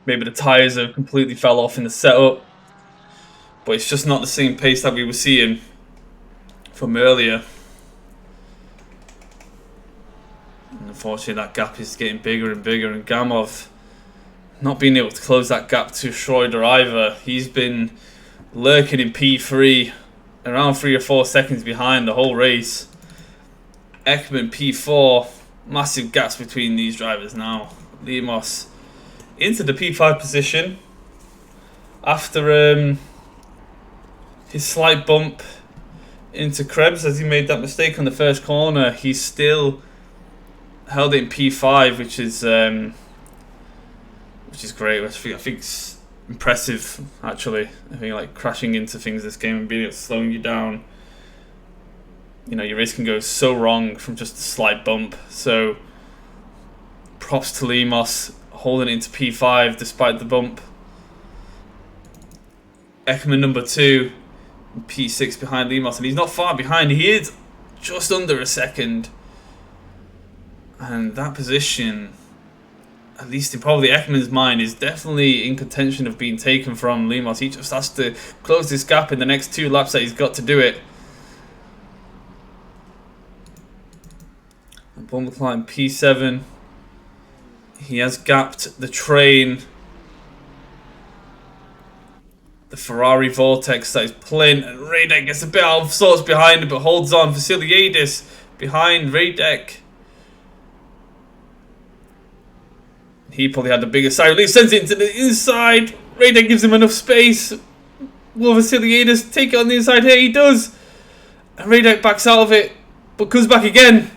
S1: Maybe the tyres have completely fell off in the setup. But it's just not the same pace that we were seeing from earlier. And unfortunately, that gap is getting bigger and bigger. And Gamov not being able to close that gap to Schroeder either. He's been lurking in P3, around 3 or 4 seconds behind the whole race. Ekman P4, massive gaps between these drivers now. Lemos into the P5 position after his slight bump into Krebs as he made that mistake on the first corner. He still held it in P5, which is great. I think it's impressive actually. I think like crashing into things this game and being able to slowing you down. You know, your race can go so wrong from just a slight bump. So props to Lemos holding it into P5 despite the bump. Ekman number 2, P6 behind Lemos, and he's not far behind. He is just under a second. And that position, at least in probably Ekman's mind, is definitely in contention of being taken from Lemos. He just has to close this gap in the next 2 laps that he's got to do it. And Bumblecline P7. He has gapped the train. The Ferrari Vortex that is playing, and Radek gets a bit out of sorts behind it, but holds on. Vasiliadis behind Radek. He probably had the bigger side release, sends it into the inside. Radek gives him enough space. Will Vasiliadis take it on the inside here? He does. And Radek backs out of it, but comes back again.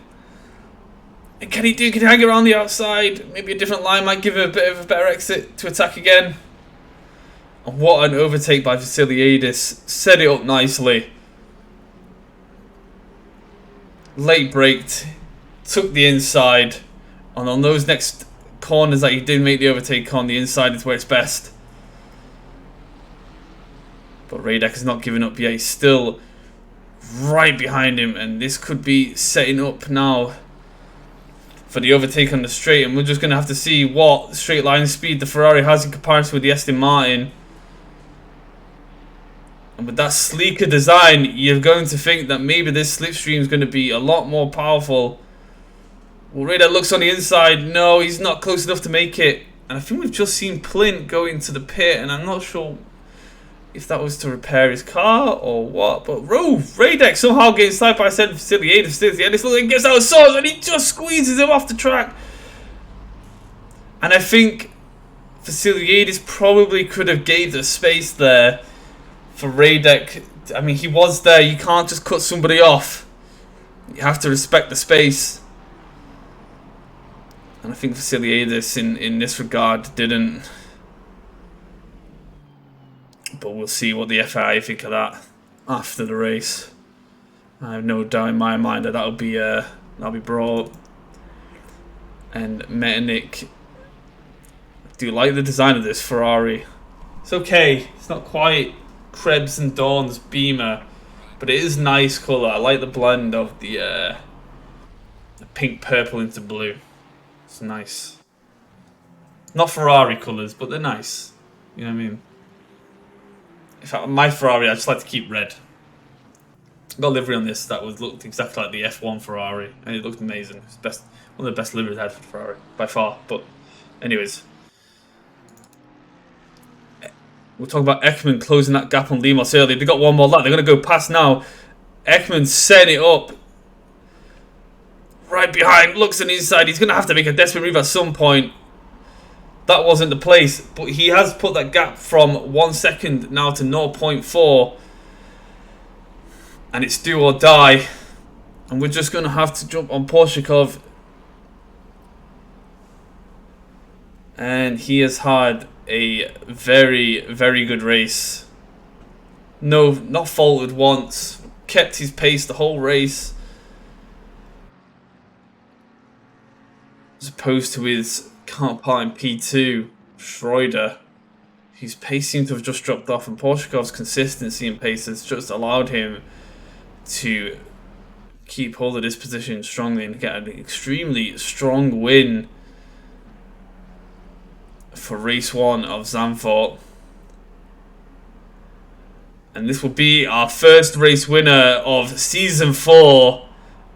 S1: And can he hang around the outside? Maybe a different line might give him a bit of a better exit to attack again. And what an overtake by Vasiliadis. Set it up nicely. Late braked. Took the inside. And on those next corners that he did make the overtake on, the inside is where it's best. But Radek has not given up yet. He's still right behind him. And this could be setting up now for the overtake on the straight, and we're just going to have to see what straight line speed the Ferrari has in comparison with the Aston Martin. And with that sleeker design, you're going to think that maybe this slipstream is going to be a lot more powerful. Well, Radar looks on the inside. No, he's not close enough to make it. And I think we've just seen Plint go into the pit, and I'm not sure if that was to repair his car or what. But Radek somehow getting sniped by Vasiliadis. And this looking gets out of sorts, and he just squeezes him off the track. And I think Vasiliadis probably could have gave the space there for Radek. I mean, he was there. You can't just cut somebody off. You have to respect the space. And I think Vasiliadis in this regard didn't. But we'll see what the FIA think of that after the race. I have no doubt in my mind that that'll be brought up. And Metternich, I do like the design of this Ferrari. It's okay. It's not quite Krebs and Dawn's Beamer, but it is nice colour. I like the blend of the pink, purple into blue. It's nice. Not Ferrari colours, but they're nice. You know what I mean? In fact, my Ferrari, I just like to keep red. Got a livery on this that looked exactly like the F1 Ferrari, and it looked amazing. It's one of the best liveries I had for Ferrari by far. But, anyways, we'll talk about Ekman closing that gap on Limos early. They got one more lap. They're going to go past now. Ekman setting it up right behind. Looks on his side. He's going to have to make a desperate move at some point. That wasn't the place, but he has put that gap from 1 second now to 0.4. And it's do or die. And we're just going to have to jump on Porshikov. And he has had a very, very good race. No, not faltered once. Kept his pace the whole race. As opposed to his counterpart in P2, Schroeder. His pace seemed to have just dropped off, and Porshikov's consistency in pace has just allowed him to keep hold of this position strongly and get an extremely strong win for race 1 of Zandvoort. And this will be our first race winner of season 4.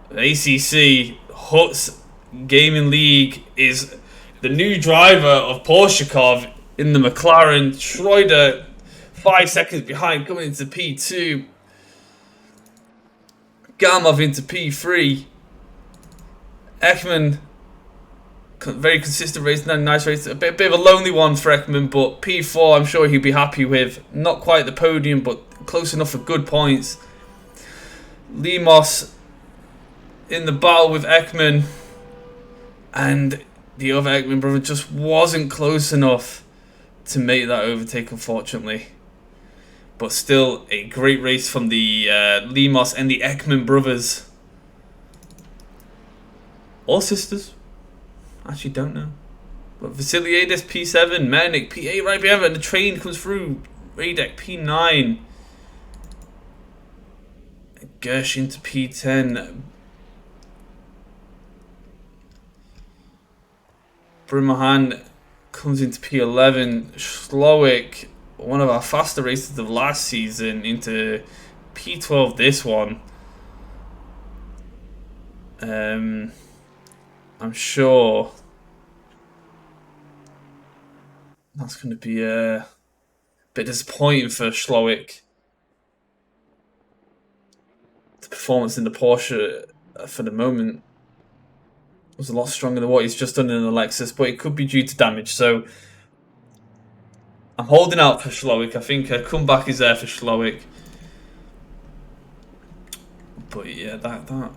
S1: The ACC Huts Gaming League is the new driver of Porshikov in the McLaren. Schroeder 5 seconds behind, coming into P2. Gamov into P3. Ekman, very consistent race, nice race. A bit of a lonely one for Ekman, but P4 I'm sure he'll be happy with. Not quite the podium, but close enough for good points. Limos in the battle with Ekman, and the other Ekman brother just wasn't close enough to make that overtake, unfortunately. But still, a great race from the Limos and the Ekman brothers. Or sisters. Actually, don't know. But Vasiliadis P7, Mernick P8 right behind it, and the train comes through. Radek P9. Gersh into P10. Brumahan comes into P11. Slowik, one of our faster races of last season, into P12 this one. I'm sure that's going to be a bit disappointing for Slowik. The performance in the Porsche for the moment was a lot stronger than what he's just done in the Lexus, but it could be due to damage. So I'm holding out for Slowik. I think a comeback is there for Slowik. But yeah, that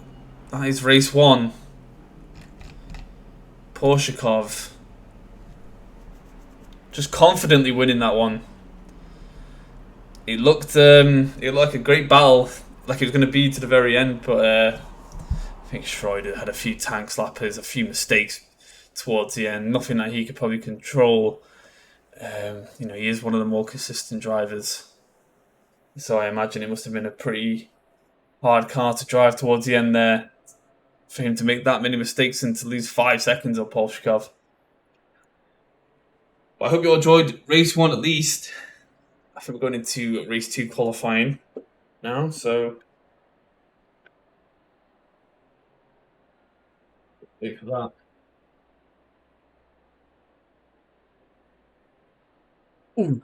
S1: is race 1. Porshikov just confidently winning that one. It looked like a great battle, like it was going to be to the very end, but I think Schroeder had a few tank slappers, a few mistakes towards the end. Nothing that he could probably control. You know, he is one of the more consistent drivers, so I imagine it must have been a pretty hard car to drive towards the end there for him to make that many mistakes and to lose 5 seconds on Polshikov. But I hope you all enjoyed race 1 at least. I think we're going into race 2 qualifying now, so wait for that. Ooh.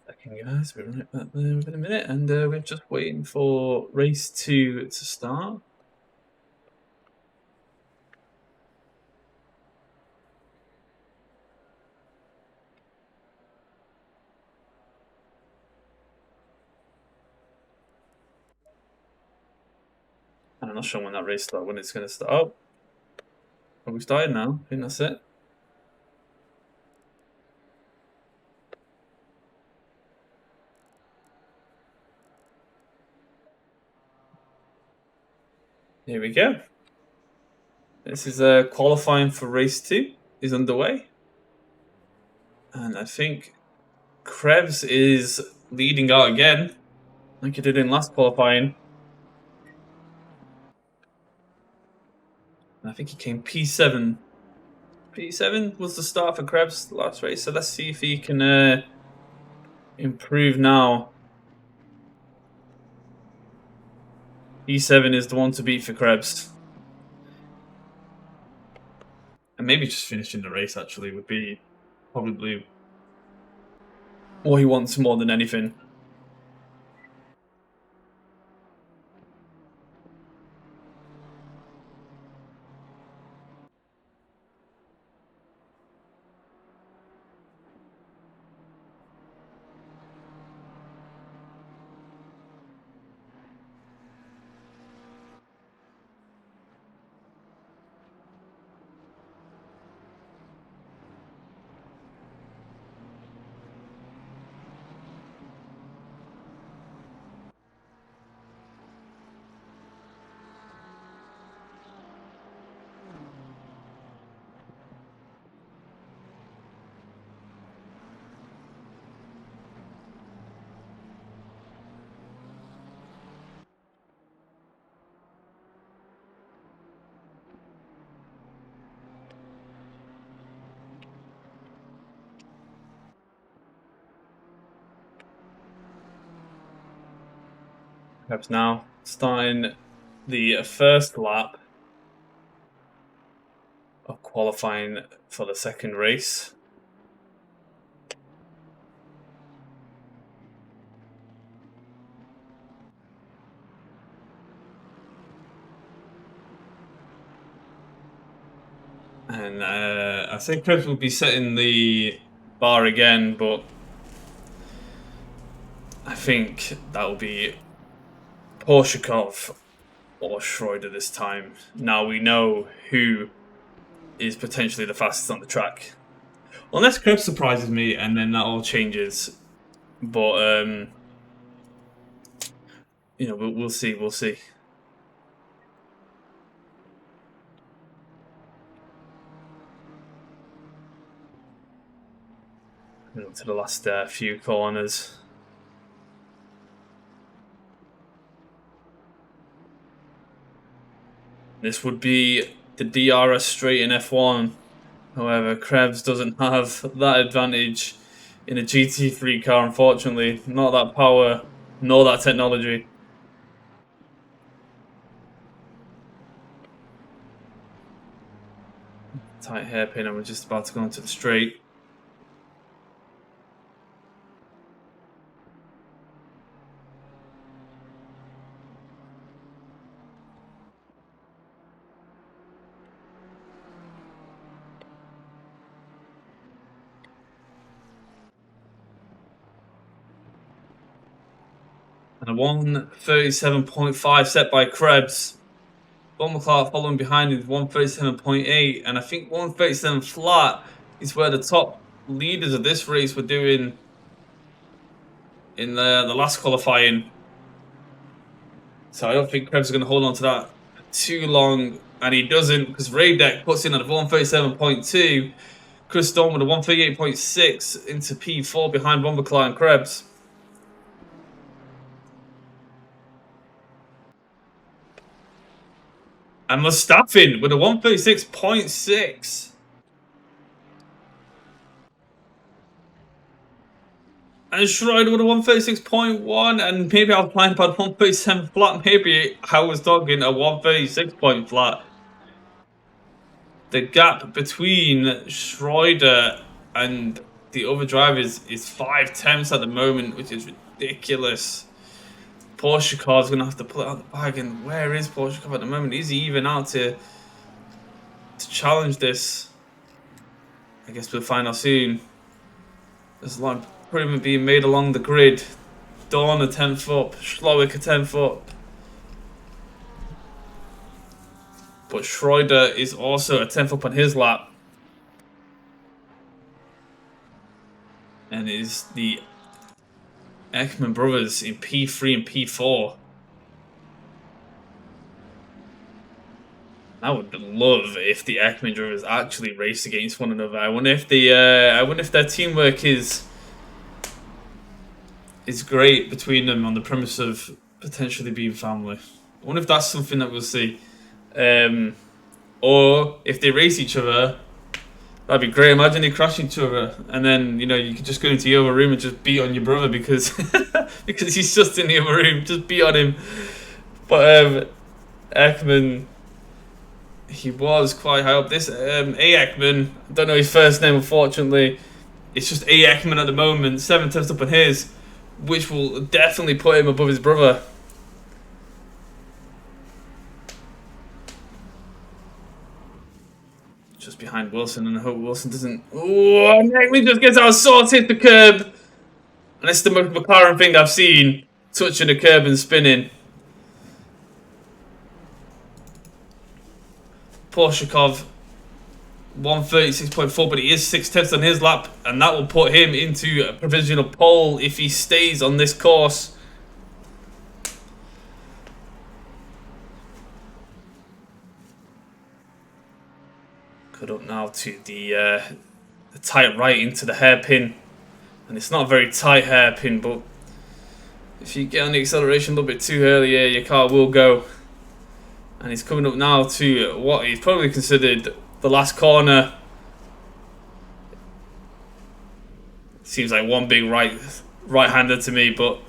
S1: Second, guys, we're right back there within a minute, and we're just waiting for race 2 to start. I'm not sure when that race starts, when it's going to start. Oh, are we started now? I think that's it. Here we go. This is qualifying for race 2 is underway. And I think Krebs is leading out again, like he did in last qualifying. And I think he came P7. P7 was the start for Krebs last race, so let's see if he can improve now. P7 is the one to beat for Krebs. And maybe just finishing the race, actually, would be probably what he wants more than anything. Krebs now starting the first lap of qualifying for the second race. And I think Krebs will be setting the bar again, but I think that will be Porshikov or Schroeder this time. Now we know who is potentially the fastest on the track. Unless Krebs surprises me and then that all changes. But, you know, we'll see, we'll see. To the last few corners. This would be the DRS straight in F1. However, Krebs doesn't have that advantage in a GT3 car, unfortunately. Not that power, nor that technology. Tight hairpin, and we're just about to go into the straight. And a 1:37.5 set by Krebs. Bob McClark following behind with 1:37.8, and I think 1:37 flat is where the top leaders of this race were doing in the last qualifying. So I don't think Krebs is going to hold on to that too long, and he doesn't, because Radek puts in at a 1:37.2. Chris Dawn with a 1:38.6 into P4 behind Bob McClark and Krebs. And Mustafin with a 1:36.6. And Schroeder with a 1:36.1. And maybe I was blind by 1:37 flat. Maybe I was talking a 1:36 point flat. The gap between Schroeder and the other drivers is 5 tenths at the moment, which is ridiculous. Porshikov going to have to pull it out the bag, and where is Porshikov at the moment? Is he even out to challenge this? I guess we'll find out soon. There's a lot of improvement being made along the grid. Dawn a 10th up, Schlowick a 10th up. But Schroeder is also a 10th up on his lap. And it is the Ekman brothers in P3 and P4. I would love if the Ekman brothers actually race against one another. I wonder if their teamwork is great between them on the premise of potentially being family. I wonder if that's something that we'll see. Or if they race each other, that'd be great. Imagine they crash each other, and then you could just go into the other room and just beat on your brother because because he's just in the other room. Just beat on him. But Ekman, he was quite high up. This A Ekman, I don't know his first name unfortunately. It's just A Ekman at the moment. 7 tenths up on his, which will definitely put him above his brother. Just behind Wilson, and I hope Wilson doesn't. Oh, Ekman just gets out sorts, hit the curb. And it's the most McLaren thing I've seen, touching the curb and spinning. Porshakov 136.4, but he is 6 tenths on his lap, and that will put him into a provisional pole if he stays on this course. Cut up now to the tight right into the hairpin, and it's not a very tight hairpin, but if you get on the acceleration a little bit too early, your car will go. And he's coming up now to what he's probably considered the last corner. Seems like one big right-hander to me, but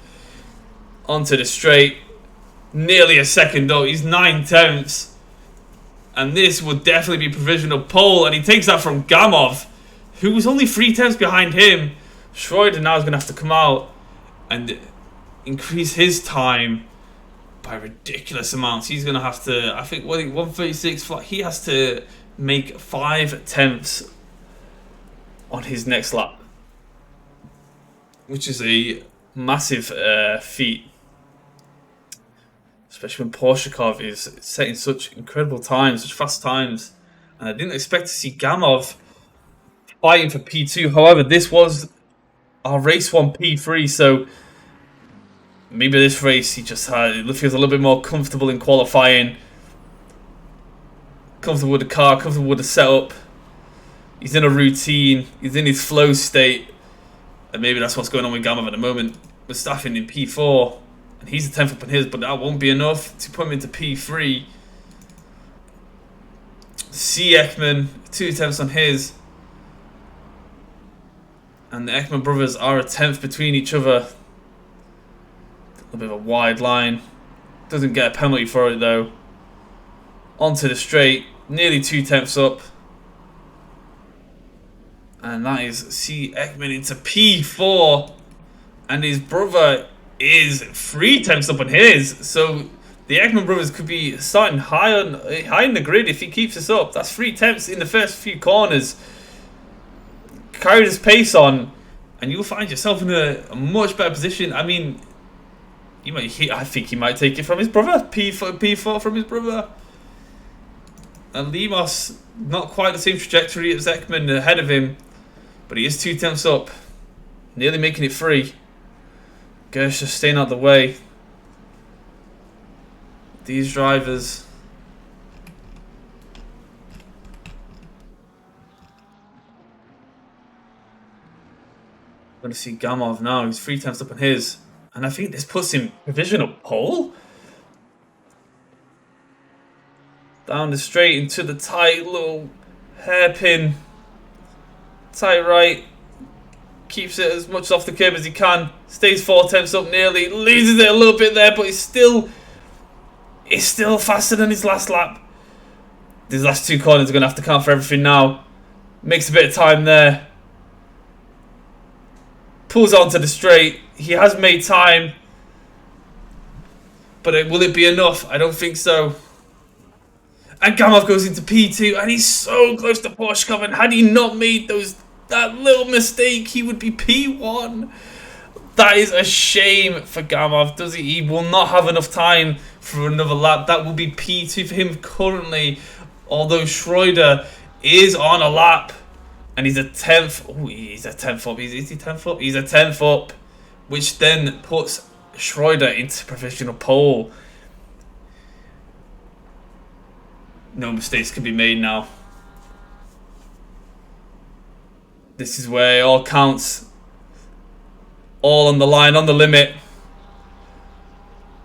S1: onto the straight. Nearly a second though. He's 9 tenths. And this would definitely be provisional pole. And he takes that from Gamov, who was only 3 tenths behind him. Schroeder now is going to have to come out and increase his time by ridiculous amounts. He's going to have to, I think, 136 flat. He has to make 5 tenths on his next lap, which is a massive feat, especially when Porshakov is setting such incredible times, such fast times. And I didn't expect to see Gamov fighting for P2. However, this was our race 1 P3, so maybe this race he just feels a little bit more comfortable in qualifying. Comfortable with the car, comfortable with the setup. He's in a routine, he's in his flow state. And maybe that's what's going on with Gamov at the moment. Mustafa in P4, and he's a 10th up on his, but that won't be enough to put him into P3. C. Ekman, 2 tenths on his. And the Ekman brothers are a 10th between each other. A bit of a wide line. Doesn't get a penalty for it though. Onto the straight, nearly 2 tenths up. And that is C. Ekman into P4. And his brother is 3 tenths up on his. So the Ekman brothers could be starting high in the grid if he keeps this up. That's 3 tenths in the first few corners. Carry this pace on, and you'll find yourself in a much better position. I mean, I think he might take it from his brother. P4 from his brother. And Limos, not quite the same trajectory as Ekman ahead of him, but he is 2 tenths up, nearly making it 3. Gersh just staying out of the way. These drivers. I'm going to see Gamov now. He's 3 tenths up on his. And I think this puts him provisional pole. Down the straight into the tight little hairpin. Tight right. Keeps it as much off the curb as he can. Stays 4 tenths up nearly. Loses it a little bit there, but he's still faster than his last lap. These last 2 corners are going to have to count for everything now. Makes a bit of time there. Pulls onto the straight. He has made time. But will it be enough? I don't think so. And Gamov goes into P2. And he's so close to Porshakov. And had he not made that little mistake, he would be P1. That is a shame for Gamov. Does he? He will not have enough time for another lap. That will be P2 for him currently. Although Schroeder is on a lap. And he's a 10th. Oh, he's a 10th up. Is he 10th up? He's a 10th up. Which then puts Schroeder into provisional pole. No mistakes can be made now. This is where it all counts. All on the line, on the limit.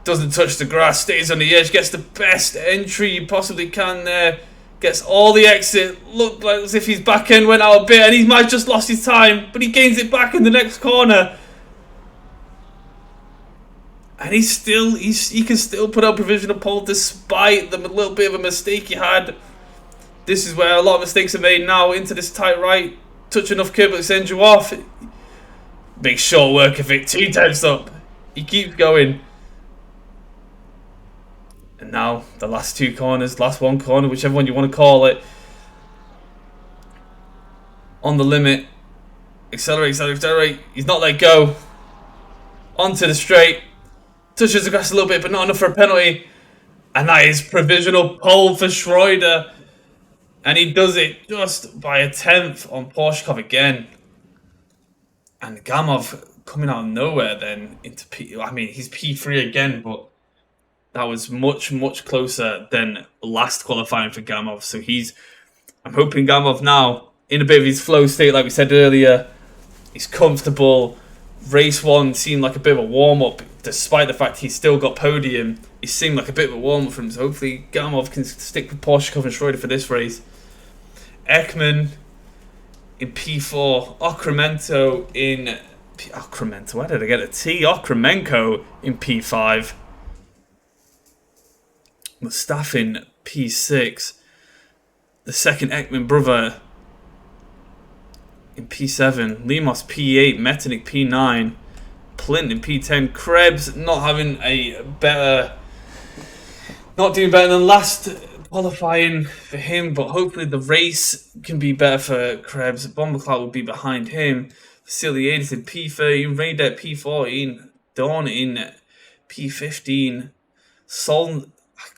S1: Doesn't touch the grass, stays on the edge, gets the best entry you possibly can there. Gets all the exit. Looked like as if his back end went out a bit and he might have just lost his time. But he gains it back in the next corner. And he can still put out provisional pole despite the little bit of a mistake he had. This is where a lot of mistakes are made now. Into this tight right. Touch enough curb that sends you off. Big short work of it. 2 tenths up. He keeps going. And now the last 2 corners. Last 1 corner. Whichever one you want to call it. On the limit. Accelerate, accelerate, accelerate. He's not let go. Onto the straight. Touches the grass a little bit, but not enough for a penalty. And that is provisional pole for Schroeder. And he does it just by a 10th on Porshkov again. And Gamov coming out of nowhere then into P. I mean, he's P3 again, but that was much, much closer than last qualifying for Gamov. So I'm hoping Gamov now, in a bit of his flow state, like we said earlier, he's comfortable. Race 1 seemed like a bit of a warm-up, despite the fact he's still got podium. It seemed like a bit of a warm-up for him, so hopefully Gamov can stick with Porshkov and Schroeder for this race. Ekman in P4, Okremenko in... Okremenko, where did I get a T? Okremenko in P5. Mustafin P6. The second Ekman brother in P7. Limos P8. Metanik P9. Plint in P10. Krebs not having a better... Not doing better than last qualifying for him, but hopefully the race can be better for Krebs. Bombercloud will be behind him. Vasiliadis in P13. Raidet P14. Dawn in P15. Solent...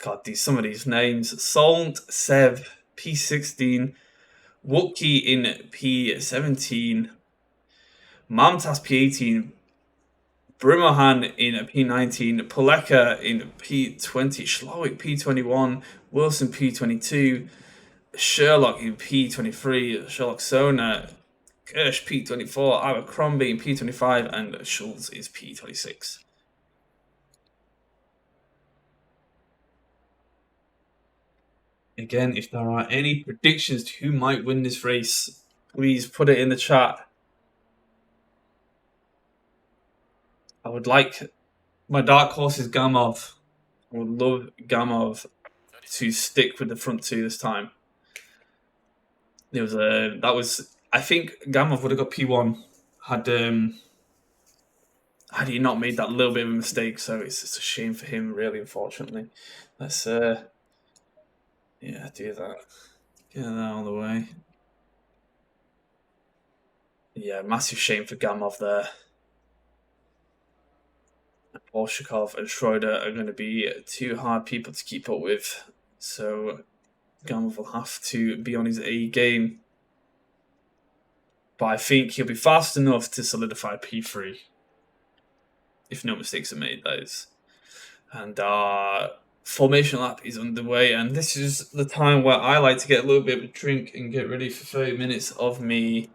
S1: God, some of these names. Solent Sev P16. Wookie in P17. Mamtas P18. Brimohan in P19, Paleka in P20, Schlowick P21, Wilson P22, Sherlock in P23, Sherlock Sona, Kirsch P24, Abercrombie in P25, and Schultz is P26. Again, if there are any predictions to who might win this race, please put it in the chat. I would like... My dark horse is Gamov. I would love Gamov to stick with the front 2 this time. It was I think Gamov would have got P1 had he not made that little bit of a mistake. So it's a shame for him, really, unfortunately. Let's do that. Get that out of the way. Yeah, massive shame for Gamov there. Bolshakov and Schroeder are going to be 2 hard people to keep up with. So Gamov will have to be on his A game. But I think he'll be fast enough to solidify P3. If no mistakes are made, that is. And our formation lap is underway. And this is the time where I like to get a little bit of a drink and get ready for 30 minutes of me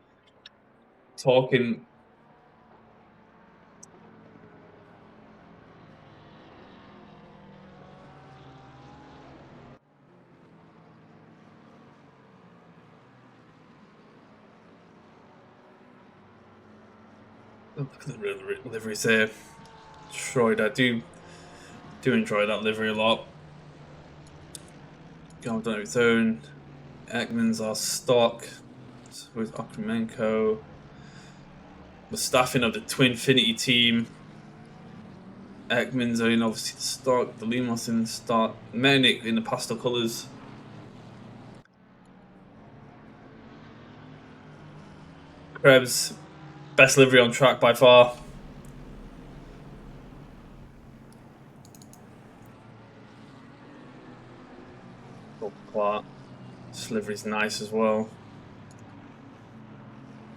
S1: talking. Look at the liveries there. Schroeder, I do enjoy that livery a lot. Going on its own. Ekman's our stock. So with Okremenko. Mustafin of the Twinfinity team. Ekman's in obviously the stock. The Limos in the stock. Menik in the pastel colours. Krebs, best livery on track by far. Clark. This livery's nice as well.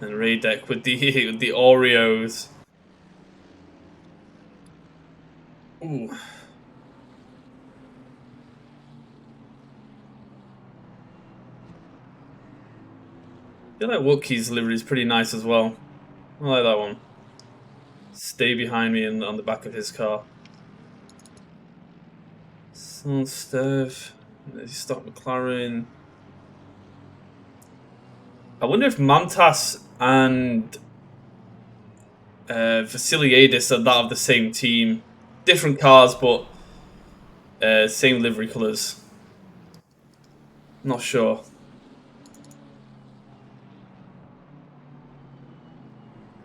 S1: And Radek with the with the Oreos. Ooh. I feel like Wookie's livery is pretty nice as well. I like that one. Stay behind me and on the back of his car. Steph. Stock McLaren. I wonder if Mantas and Vasiliadis are that of the same team. Different cars, but same livery colours. Not sure.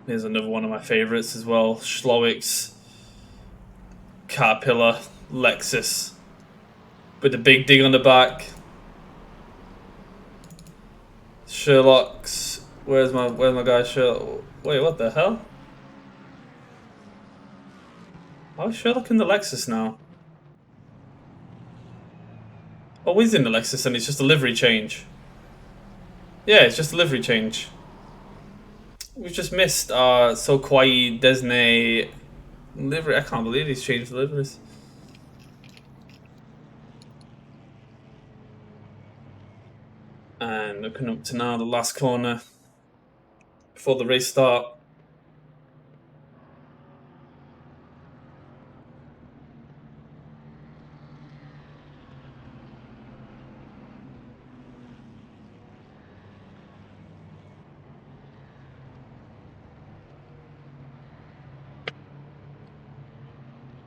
S1: Here's another one of my favourites as well. Schlowick's Caterpillar Lexus with the big dig on the back. Sherlock's. Where's my guy Sherlock? Wait, what the hell? Why is Sherlock in the Lexus now? Oh, he's in the Lexus and it's just a livery change. Yeah, it's just a livery change. We've just missed our So Kawaii Desne livery. I can't believe he's changed the liveries. And looking up to now the last corner before the race start.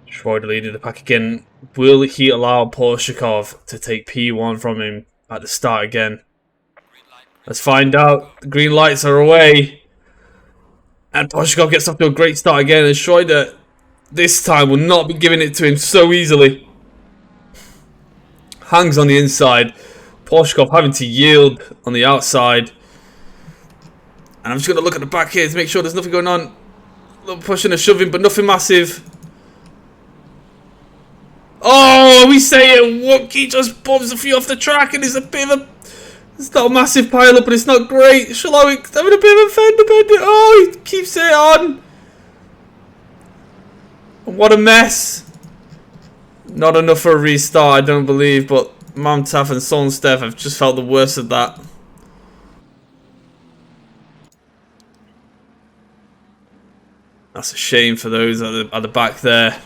S1: Schroeder leading the pack again. Will he allow Porshikov to take P1 from him at the start again? Let's find out. The green lights are away. And Porshikov gets off to a great start again. And Schroeder, this time, will not be giving it to him so easily. Hangs on the inside. Porshikov having to yield on the outside. And I'm just going to look at the back here to make sure there's nothing going on. A little pushing and shoving, but nothing massive. Oh, we say it. Wookie just bumps a few off the track and it's a bit of a... It's not a massive pile up, but it's not great. Shalowick's having a bit of a fender bender. Oh, he keeps it on. What a mess. Not enough for a restart, I don't believe, but Mamtaf and Solnstev have just felt the worst of that. That's a shame for those at the back there.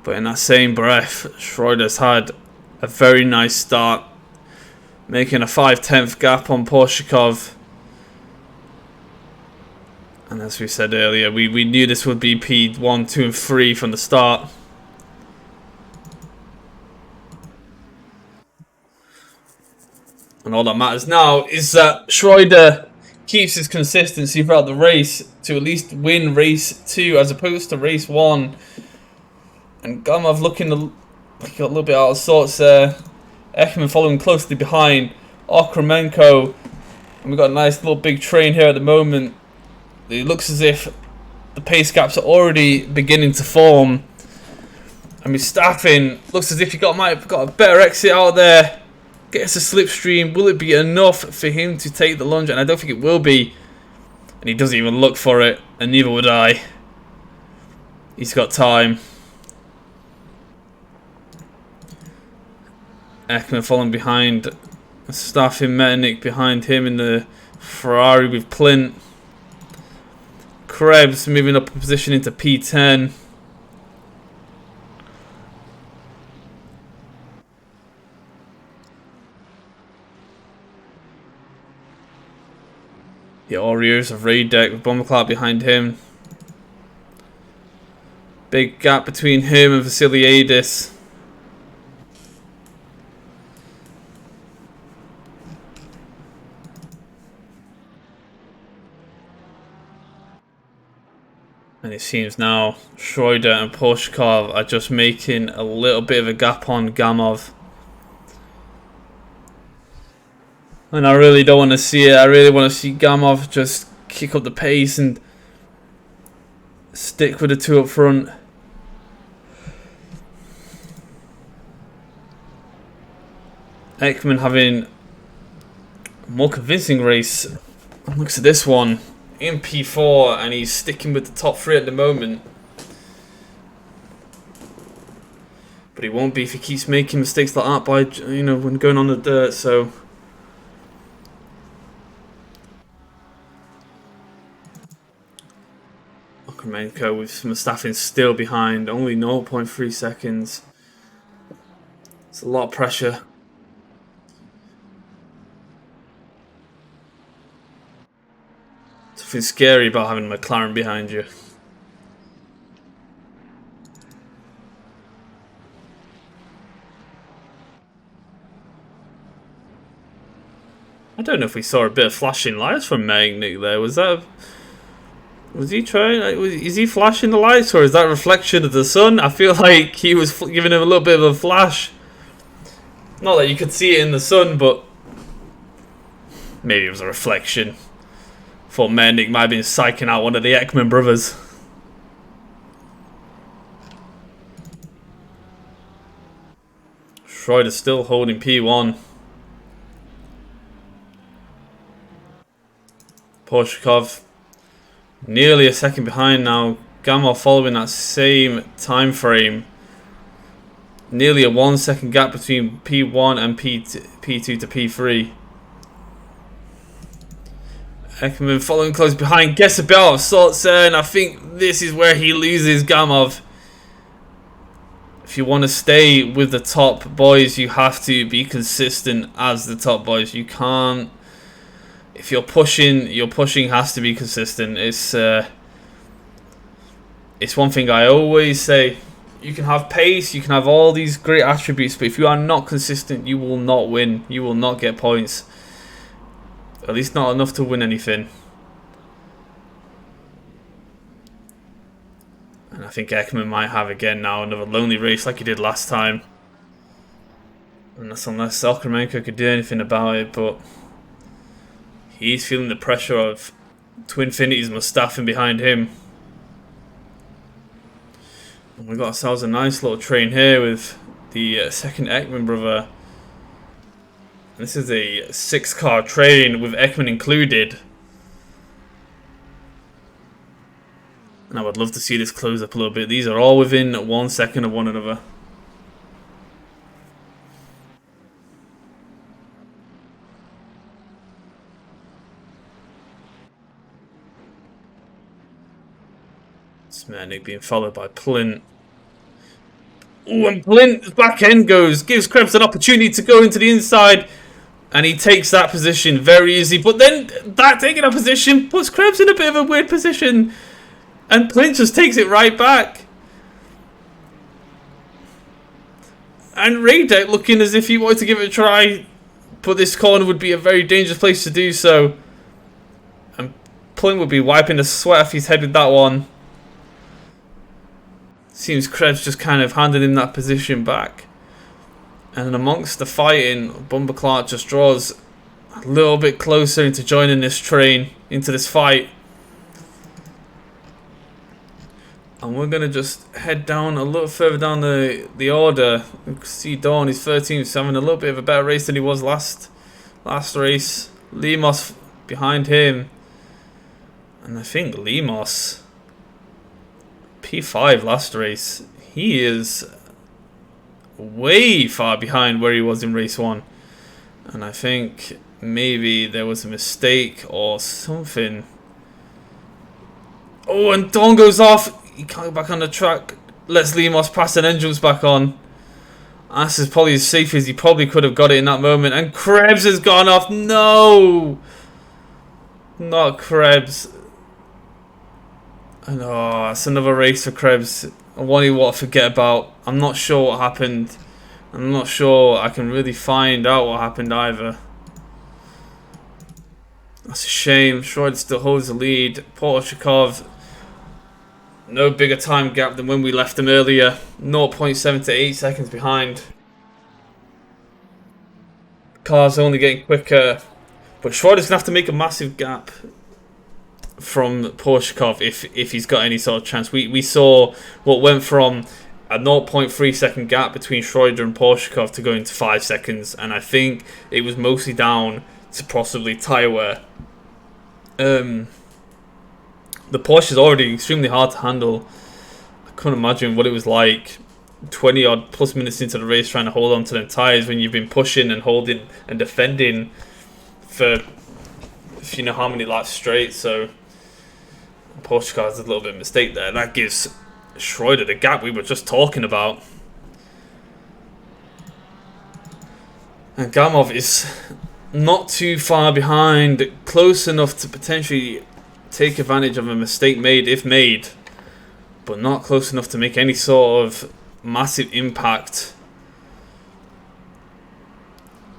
S1: But in that same breath, Schroeder's had a very nice start, making a 5/10 gap on Porshikov. And as we said earlier, we knew this would be P1, 2 and 3 from the start. And all that matters now is that Schroeder keeps his consistency throughout the race to at least win race 2 as opposed to race 1. And Gamov looking like a little bit out of sorts there. Ekman following closely behind. Okremenko. And we've got a nice little big train here at the moment. It looks as if the pace gaps are already beginning to form. And Mustafa looks as if he might have got a better exit out there. Gets a slipstream. Will it be enough for him to take the lunge? And I don't think it will be. And he doesn't even look for it. And neither would I. He's got time. Ekman following behind. Staffing Metternich behind him in the Ferrari with Plint. Krebs moving up a position into P10. The Oreos of Radek with Bombercloud behind him. Big gap between him and Vasiliadis. And it seems now Schroeder and Porshikov are just making a little bit of a gap on Gamov. And I really don't want to see it. I really want to see Gamov just kick up the pace and stick with the two up front. Ekman having a more convincing race. Looks at this one in P4, and he's sticking with the top 3 at the moment. But he won't be if he keeps making mistakes like that by, you know, when going on the dirt. So Okremenko with Mustafa still behind, only 0.3 seconds. It's a lot of pressure. Something scary about having a McLaren behind you. I don't know if we saw a bit of flashing lights from Magnick there. Was he trying? Is he flashing the lights, or is that a reflection of the sun? I feel like he was giving him a little bit of a flash. Not that you could see it in the sun, but maybe it was a reflection. Thought Magnick might have been psyching out one of the Ekman brothers. Schroeder's still holding P1. Porshikov nearly a second behind now. Gamov following that same time frame. Nearly a 1 second gap between P1 and P2 to P3. Ekman following close behind. Gets a bit out of sorts there, and I think this is where he loses Gamov. If you want to stay with the top boys, you have to be consistent as the top boys. You can't. If you're pushing, your pushing has to be consistent. It's one thing I always say. You can have pace, you can have all these great attributes, but if you are not consistent, you will not win. You will not get points. At least not enough to win anything. And I think Ekman might have again now another lonely race like he did last time. And that's unless Okremenko could do anything about it, but he's feeling the pressure of Twinfinity's Mustafa behind him. And we've got ourselves a nice little train here with the second Ekman brother. This is a 6-car train with Ekman included. And I would love to see this close up a little bit. These are all within 1 second of one another. Smernik being followed by Plint. Ooh, and Plint's back end gives Krebs an opportunity to go into the inside. And he takes that position very easy. But then that taking that position puts Krebs in a bit of a weird position. And Plint just takes it right back. And Radek looking as if he wanted to give it a try. But this corner would be a very dangerous place to do so. And Plint would be wiping the sweat off his head with that one. Seems Krebs just kind of handed him that position back. And amongst the fighting, Bumper Clark just draws a little bit closer into joining this train, into this fight. And we're going to just head down a little further down the order. You can see Dawn is 13th, so having a little bit of a better race than he was last race. Limos behind him. And I think Limos, P5 last race, he is way far behind where he was in race 1. And I think maybe there was a mistake or something. Oh, and Dawn goes off. He can't go back on the track. Lets Limos pass and then jumps back on. This is probably as safe as he probably could have got it in that moment. And Krebs has gone off. No! Not Krebs. And oh, that's another race for Krebs. One you want to forget about. I'm not sure what happened. I'm not sure I can really find out what happened either. That's a shame. Schroeder still holds the lead. Porshikov, no bigger time gap than when we left him earlier. 0.7 to 8 seconds behind. Car's only getting quicker. But Schroeder's going to have to make a massive gap from Porshikov if he's got any sort of chance. We saw what went from a 0.3 second gap between Schroeder and Porshikov to go into 5 seconds, and I think it was mostly down to possibly tyre wear. The Porsche is already extremely hard to handle. I couldn't imagine what it was like 20 odd plus minutes into the race trying to hold on to them tyres when you've been pushing and holding and defending for you know how many laps straight. So Porsche has a little bit of a mistake there. That gives Schroeder the gap we were just talking about. And Gamov is not too far behind, close enough to potentially take advantage of a mistake made, if made, but not close enough to make any sort of massive impact.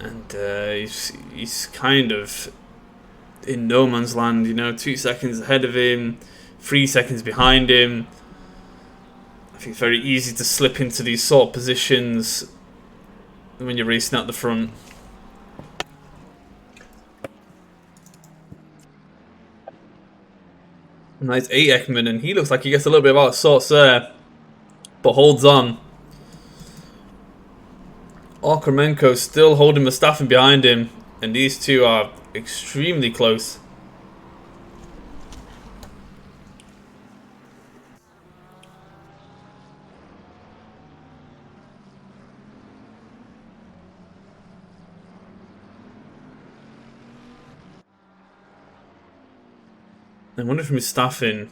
S1: And he's kind of in no man's land, you know, 2 seconds ahead of him, 3 seconds behind him. I think it's very easy to slip into these sort of positions when you're racing at the front. Nice 8 Ekman, and he looks like he gets a little bit out of sorts there, but holds on. Okremenko still holding Mustafa behind him, and these two are extremely close. I wonder if Mustafa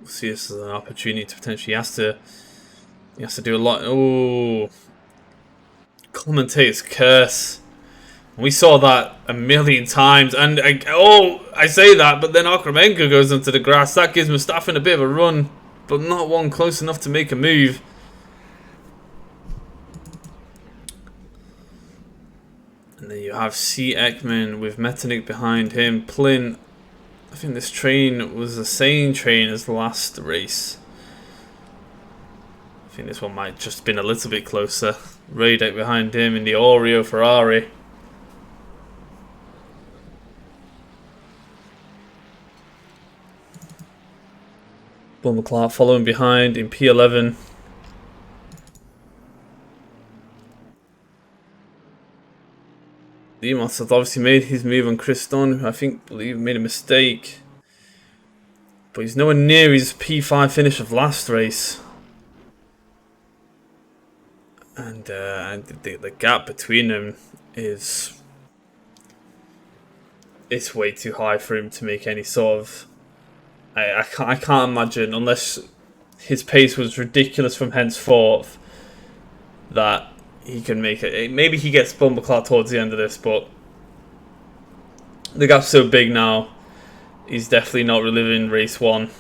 S1: will see this as an opportunity to potentially he has to do a lot. Oh, commentator's curse. We saw that a million times, and I say that, but then Okremenko goes onto the grass. That gives Mustafa a bit of a run, but not one close enough to make a move. And then you have C. Ekman with Metternich behind him. Plin, I think this train was the same train as the last race. I think this one might just been a little bit closer. Radek behind him in the Oreo Ferrari. Bummer Clark following behind in P11. Demos has obviously made his move on Chris Dunn, who I believe made a mistake. But he's nowhere near his P5 finish of last race. And the gap between them is... it's way too high for him to make any sort of... I can't imagine, unless his pace was ridiculous from henceforth, that he can make it. Maybe he gets Bumbleclaw towards the end of this, but the gap's so big now, he's definitely not reliving race 1.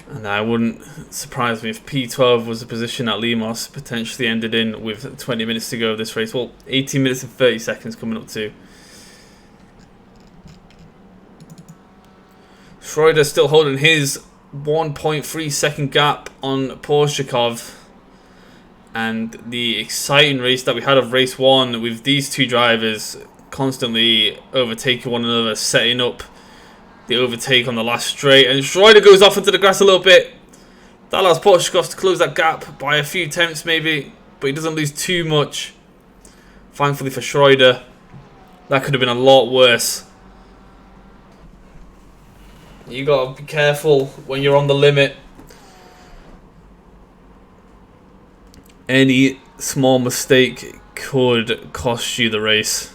S1: And I wouldn't surprise me if P12 was the position that Limos potentially ended in with 20 minutes to go of this race. Well, 18 minutes and 30 seconds coming up to. Schroeder still holding his 1.3 second gap on Porshikov. And the exciting race that we had of race 1 with these two drivers constantly overtaking one another, setting up the overtake on the last straight. And Schroeder goes off into the grass a little bit. That allows Porshikov to close that gap by a few tenths maybe, but he doesn't lose too much. Thankfully for Schroeder, that could have been a lot worse. You gotta be careful when you're on the limit. Any small mistake could cost you the race.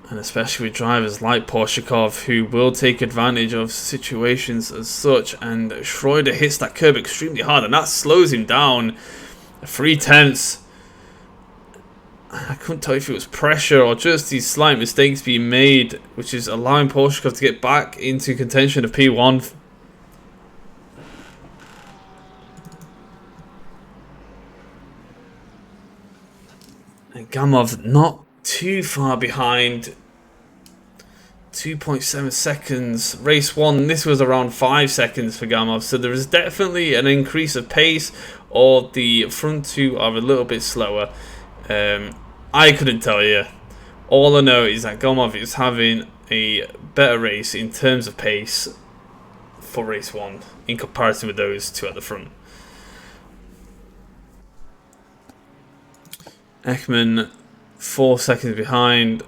S1: And especially with drivers like Porshikov, who will take advantage of situations as such. And Schroeder hits that curb extremely hard, and that slows him down 3 tenths. I couldn't tell if it was pressure or just these slight mistakes being made, which is allowing Porshikov to get back into contention of P1. And Gamov not too far behind. 2.7 seconds. Race 1, this was around 5 seconds for Gamov. So there is definitely an increase of pace, or the front two are a little bit slower. I couldn't tell you. All I know is that Gamov is having a better race in terms of pace for race 1 in comparison with those two at the front. Ekman 4 seconds behind.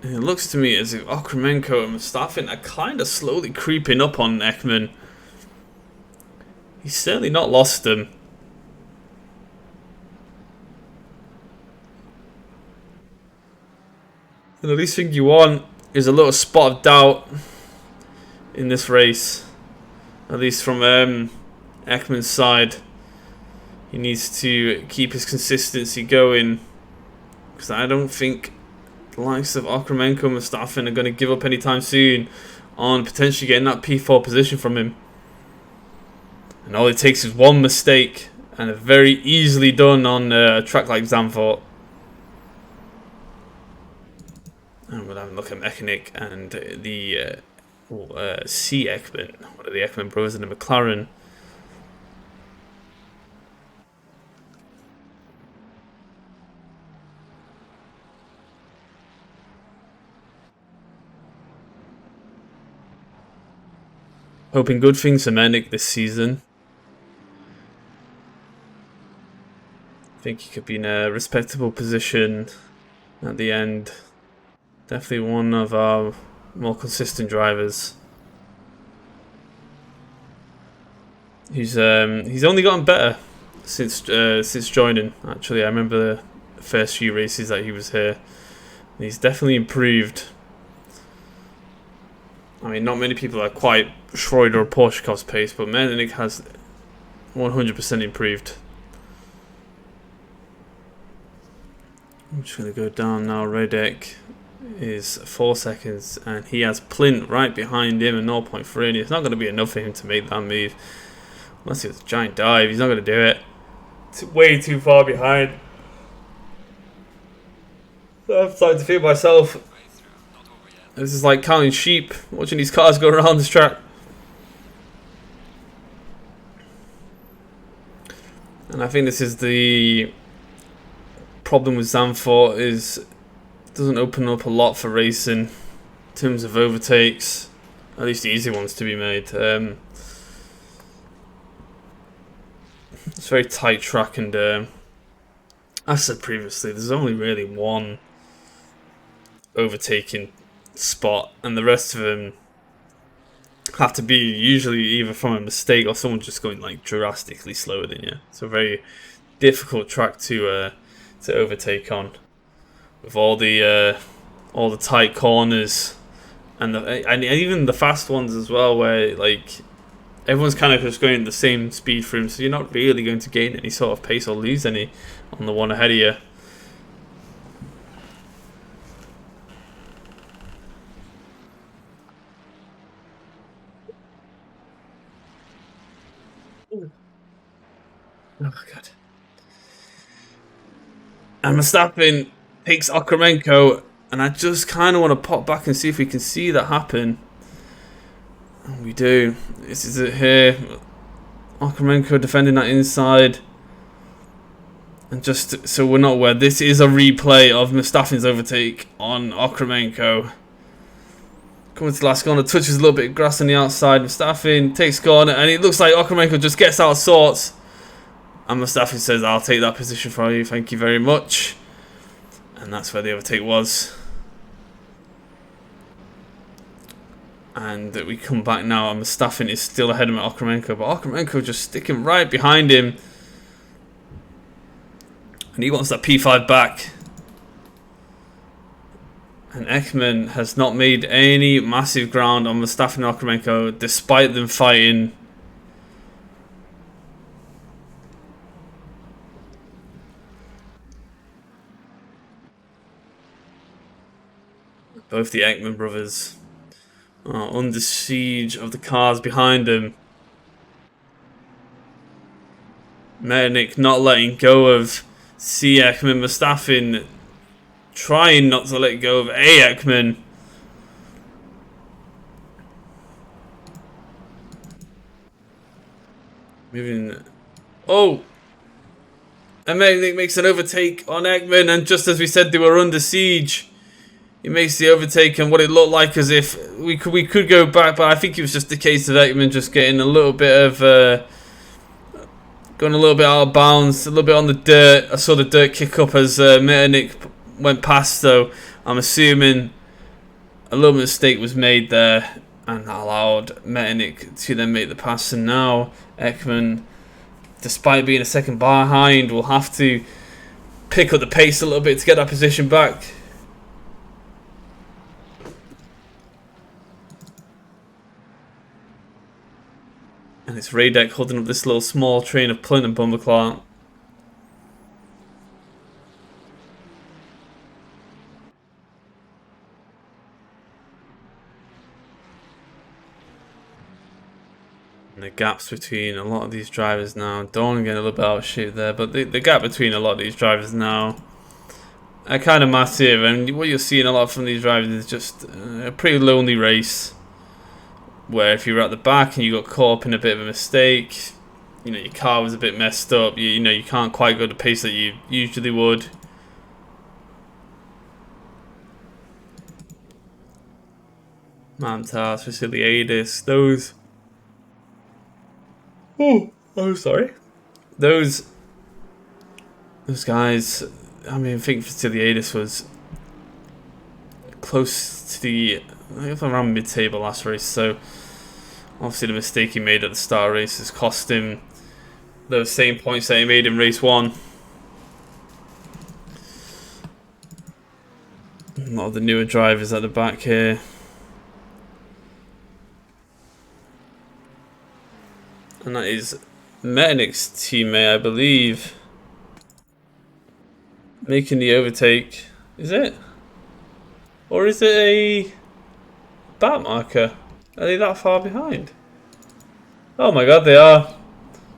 S1: And it looks to me as if Okremenko and Mustafin are kind of slowly creeping up on Ekman. He's certainly not lost them. And the least thing you want is a little spot of doubt in this race. At least from Ekman's side. He needs to keep his consistency going. Because I don't think the likes of Okremenko and Mustafin are going to give up anytime soon on potentially getting that P4 position from him. And all it takes is one mistake, and it's very easily done on a track like Zandvoort. And we'll have a look at Mechanic and the C. Ekman, one of the Ekman brothers in the McLaren. Hoping good things for Mechanic this season. I think he could be in a respectable position at the end. Definitely one of our more consistent drivers. He's only gotten better since joining. Actually, I remember the first few races that he was here. He's definitely improved. I mean, not many people are quite Schroeder or Porschekov's pace, but Mechanic has 100% improved. I'm just going to go down now. Redek is 4 seconds, and he has Plint right behind him at 0.3, and it's not going to be enough for him to make that move. Unless it's a giant dive, he's not going to do it. It's way too far behind. I'm starting to feel myself. This is like counting sheep, watching these cars go around this track. And I think this is the problem with Zandvoort, is it doesn't open up a lot for racing in terms of overtakes, at least the easy ones to be made. It's a very tight track, and as I said previously, there's only really one overtaking spot, and the rest of them have to be usually either from a mistake or someone just going like drastically slower than you. It's a very difficult track to overtake on, with all the tight corners and even the fast ones as well, where like everyone's kind of just going at the same speed for him, so you're not really going to gain any sort of pace or lose any on the one ahead of you. Oh god. And Mustafin takes Okremenko, and I just kind of want to pop back and see if we can see that happen. And we do. This is it here. Okremenko defending that inside. And just so we're not aware, this is a replay of Mustafin's overtake on Okremenko. Coming to the last corner, touches a little bit of grass on the outside. Mustafin takes corner, and it looks like Okremenko just gets out of sorts. And Mustafin says, "I'll take that position for you, thank you very much." And that's where the overtake was. And we come back now, and Mustafin is still ahead of Okremenko, but Okremenko just sticking right behind him. And he wants that P5 back. And Ekman has not made any massive ground on Mustafin and Okremenko, despite them fighting. Both the Ekman brothers are under siege of the cars behind them. Mechanic not letting go of C. Ekman. Mustafin trying not to let go of A. Ekman. Moving. Oh! And Mechanic makes an overtake on Ekman, and just as we said, they were under siege. He makes the overtake, and what it looked like as if we could go back, but I think it was just the case of Ekman just getting a little bit of going a little bit out of bounds, a little bit on the dirt. I saw the dirt kick up as Metternich went past, so I'm assuming a little mistake was made there, and that allowed Metternich to then make the pass. And now Ekman, despite being a second behind, will have to pick up the pace a little bit to get that position back. And it's Radek holding up this little small train of Plint and Bumberclark. And the gaps between a lot of these drivers now. Don't want to get a little bit out of shape there, but the gap between a lot of these drivers now are kind of massive. And what you're seeing a lot from these drivers is just a pretty lonely race, where if you were at the back and you got caught up in a bit of a mistake, you know, your car was a bit messed up, you know, you can't quite go the pace that you usually would. Mantas, Vasiliadis, those... Oh, sorry. Those guys, I mean, I think Vasiliadis was close to the... I guess around mid-table last race, so obviously the mistake he made at the start of the race has cost him those same points that he made in race 1. A lot of the newer drivers at the back here. And that is Metternich's teammate, I believe, making the overtake. Is it? Or is it a back marker? Are they that far behind? Oh my god, they are.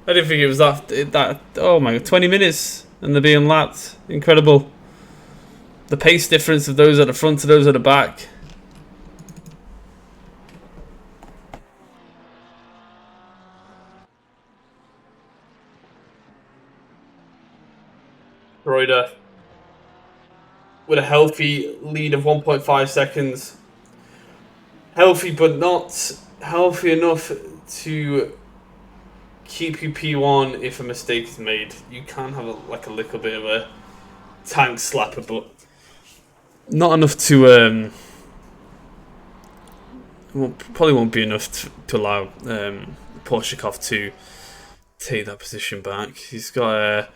S1: I didn't think it was that. Oh my god, 20 minutes and they're being lapped. Incredible. The pace difference of those at the front to those at the back. Reuter with a healthy lead of 1.5 seconds. Healthy, but not healthy enough to keep you P1 if a mistake is made. You can have a little bit of a tank slapper, but not enough to probably won't be enough to allow Porshikov to take that position back. He's got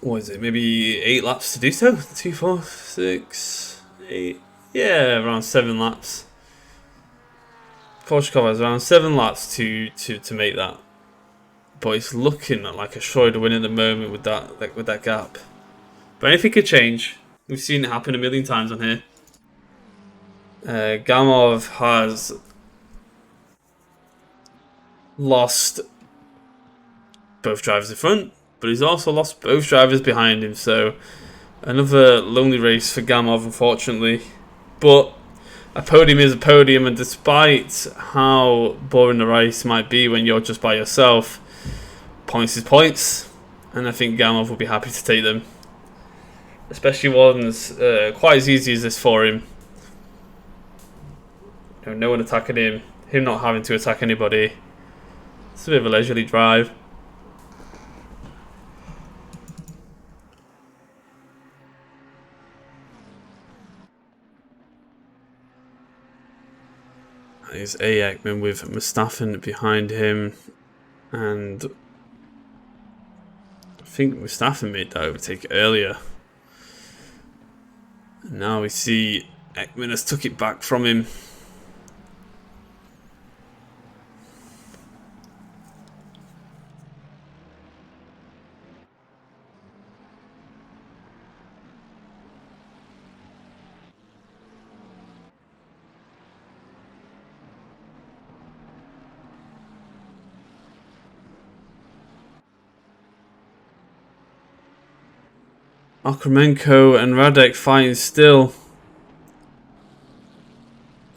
S1: what is it, maybe 8 laps to do so? 2, 4, 6, 8, yeah, around 7 laps. Porshikov has around 7 laps to make that, but it's looking like a Schroeder win at the moment with that gap. But anything could change. We've seen it happen a million times on here. Gamov has lost both drivers in front, but he's also lost both drivers behind him. So another lonely race for Gamov, unfortunately. But a podium is a podium, and despite how boring the race might be when you're just by yourself, points is points, and I think Gamov will be happy to take them. Especially ones quite as easy as this for him. You know, no one attacking him not having to attack anybody. It's a bit of a leisurely drive. Is A. Ekman with Mustafa behind him, and I think Mustafa made that overtake earlier. And now we see Ekman has took it back from him. Okremenko and Radek fighting still.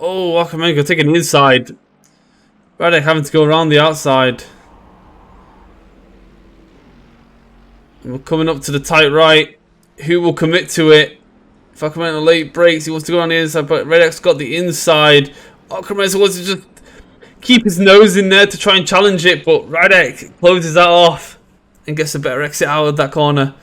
S1: Oh, Okremenko taking the inside. Radek having to go around the outside. And we're coming up to the tight right. Who will commit to it? If Okremenko late breaks, he wants to go on the inside, but Radek's got the inside. Okremenko wants to just keep his nose in there to try and challenge it, but Radek closes that off and gets a better exit out of that corner.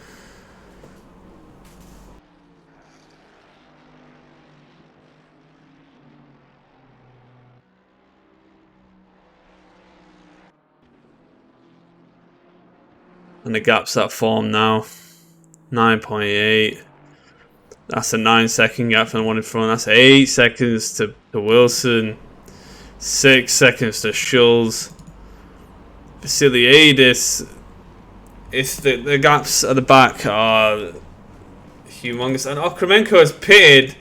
S1: And the gap's that form now. 9.8. That's a 9-second gap from the one in front. That's 8 seconds to Wilson. 6 seconds to Schulz. Vasiliadis. It's the gaps at the back are humongous. And Okremenko has pitted.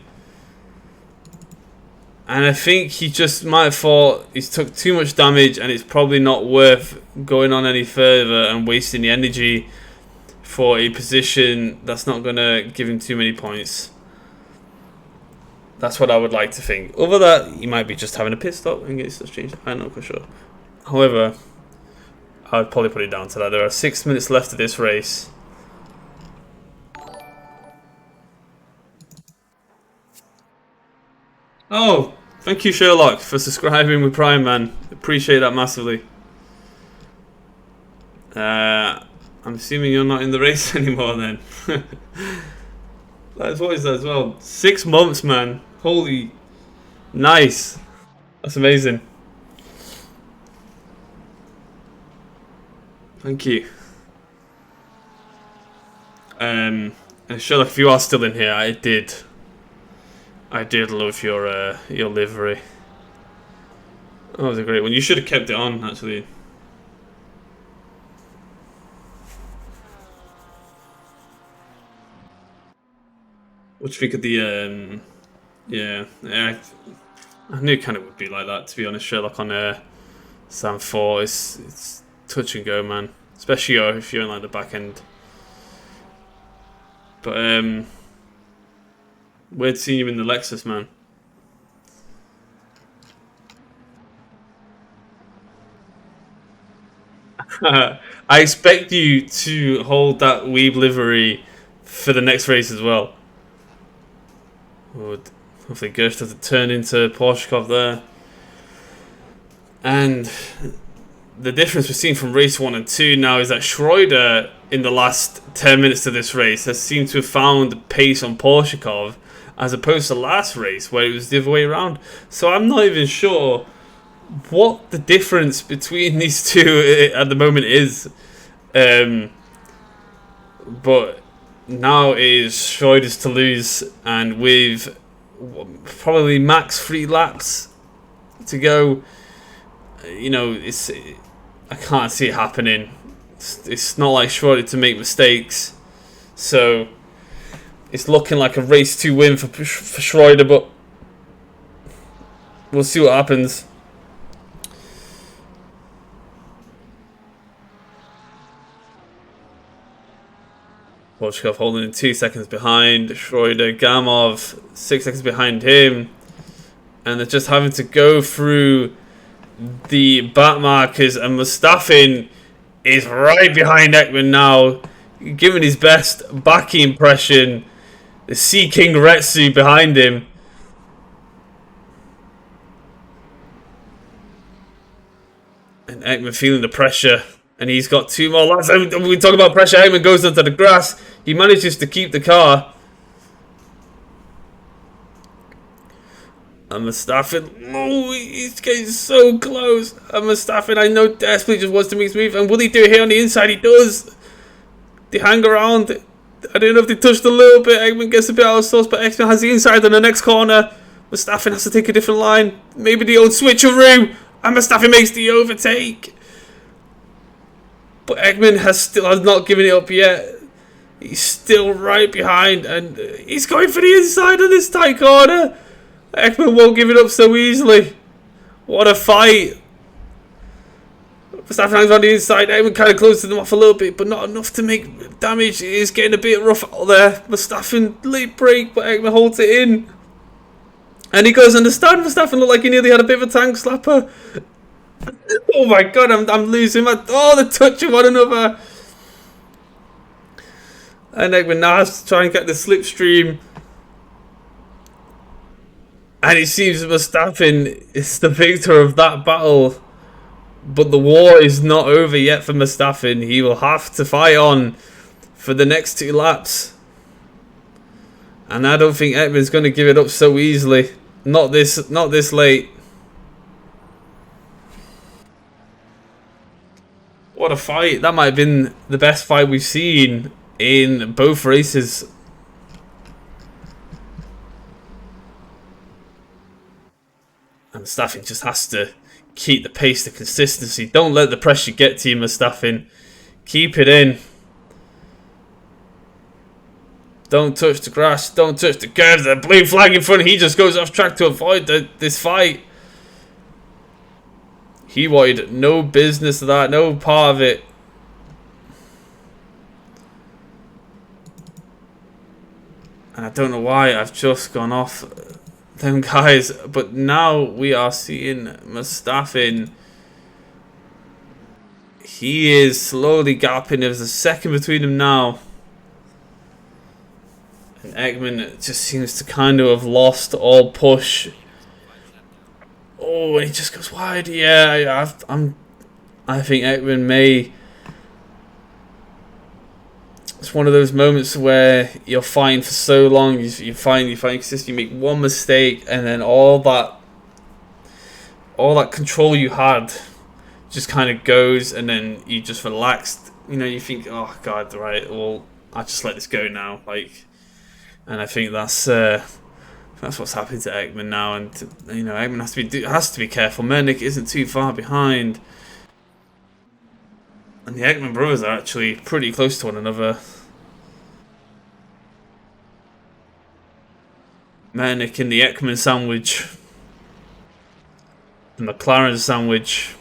S1: And I think he just might have thought he's took too much damage and it's probably not worth going on any further and wasting the energy for a position that's not going to give him too many points. That's what I would like to think. Over that, he might be just having a pit stop and get stuff changed. I'm not for sure. However, I would probably put it down to that. There are 6 minutes left of this race. Oh, thank you, Sherlock, for subscribing with Prime, man. Appreciate that massively. I'm assuming you're not in the race anymore then. What is that as well? 6 months, man. Holy. Nice. That's amazing. Thank you. And Sherlock, if you are still in here, I did love your livery. That was a great one. You should have kept it on, actually. What do you think of the yeah, I knew it kind of would be like that, to be honest. Sherlock on Zandvoort, it's touch and go, man. Especially if you're in like the back end. But weird seeing you in the Lexus, man. I expect you to hold that Weeb livery for the next race as well. Hopefully Gersh doesn't turn into Porshikov there. And the difference we've seen from race 1 and 2 now is that Schroeder, in the last 10 minutes of this race, has seemed to have found pace on Porshikov, as opposed to last race where it was the other way around. So I'm not even sure what the difference between these two at the moment is. But now it is Schroeder's to lose, and with probably max 3 laps to go, you know, I can't see it happening. It's not like Schroeder to make mistakes, so it's looking like a race 2 win for Schroeder, but we'll see what happens. Porshikov holding in 2 seconds behind Schroeder. Gamov 6 seconds behind him. And they're just having to go through the back markers. And Mustafin is right behind Ekman now, giving his best backy impression. The Sea King Retsu behind him. And Ekman feeling the pressure. And he's got 2 more laps. We talk about pressure. Ekman goes onto the grass. He manages to keep the car. And Mustafin, oh, he's getting so close. And Mustafin, I know, desperately just wants to make his move. And will he do it here on the inside? He does. They hang around. I don't know if they touched a little bit. Ekman gets a bit out of sauce, but Ekman has the inside on the next corner. Mustafin has to take a different line. Maybe the old switcheroo. And Mustafin makes the overtake. But Ekman has not given it up yet. He's still right behind, and he's going for the inside of this tight corner. Ekman won't give it up so easily. What a fight. Verstappen hangs on the inside. Ekman kind of closes them off a little bit, but not enough to make damage. It is getting a bit rough out there. Verstappen late break, but Ekman holds it in. And he goes understand. Verstappen looked like he nearly had a bit of a tank slapper. Oh my god, I'm losing my... Oh, the touch of one another. And Ekman now has to try and get the slipstream. And it seems Verstappen is the victor of that battle. But the war is not over yet for Verstappen. He will have to fight on for the next 2 laps. And I don't think Ekman's going to give it up so easily. Not this late. What a fight. That might have been the best fight we've seen in both races. And Verstappen just has to keep the pace, the consistency. Don't let the pressure get to you, Verstappen. Keep it in. Don't touch the grass. Don't touch the curves. The blue flag in front. He just goes off track to avoid this fight. He wanted no business of that. No part of it. And I don't know why I've just gone off them guys. But now we are seeing Verstappen. He is slowly gapping. There's a second between them now. And Ekman just seems to kind of have lost all push. Oh, and he just goes wide. Yeah, I think Ekman may. It's one of those moments where you're fighting for so long. You find consistent. You make one mistake, and then all that control you had just kind of goes, and then you just relaxed. You know, you think, oh God, right, well, I'll just let this go now. And I think that's what's happened to Ekman now. And Ekman has to be careful. Mernick isn't too far behind, and the Ekman brothers are actually pretty close to one another. Mernick in the Ekman sandwich, the McLaren sandwich.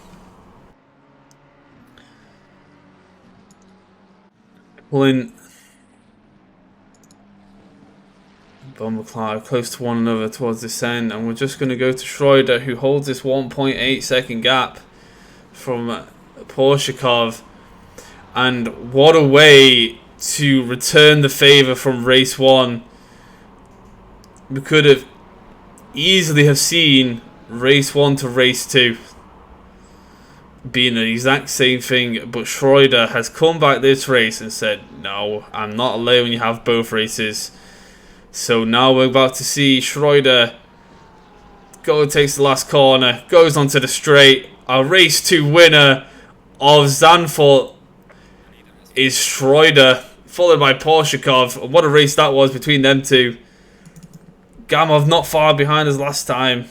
S1: Pulling McLaren close to one another towards this end, and we're just going to go to Schroeder, who holds this 1.8 second gap from Porshikov. And what a way to return the favour from race 1. We could have easily have seen race 1 to race 2 being the exact same thing, but Schroeder has come back this race and said, no, I'm not allowing you have both races. So now we're about to see Schroeder takes the last corner, goes onto the straight. Our race 2 winner of Zandvoort is Schroeder, followed by Porshikov. What a race that was between them two. Gamov not far behind us last time,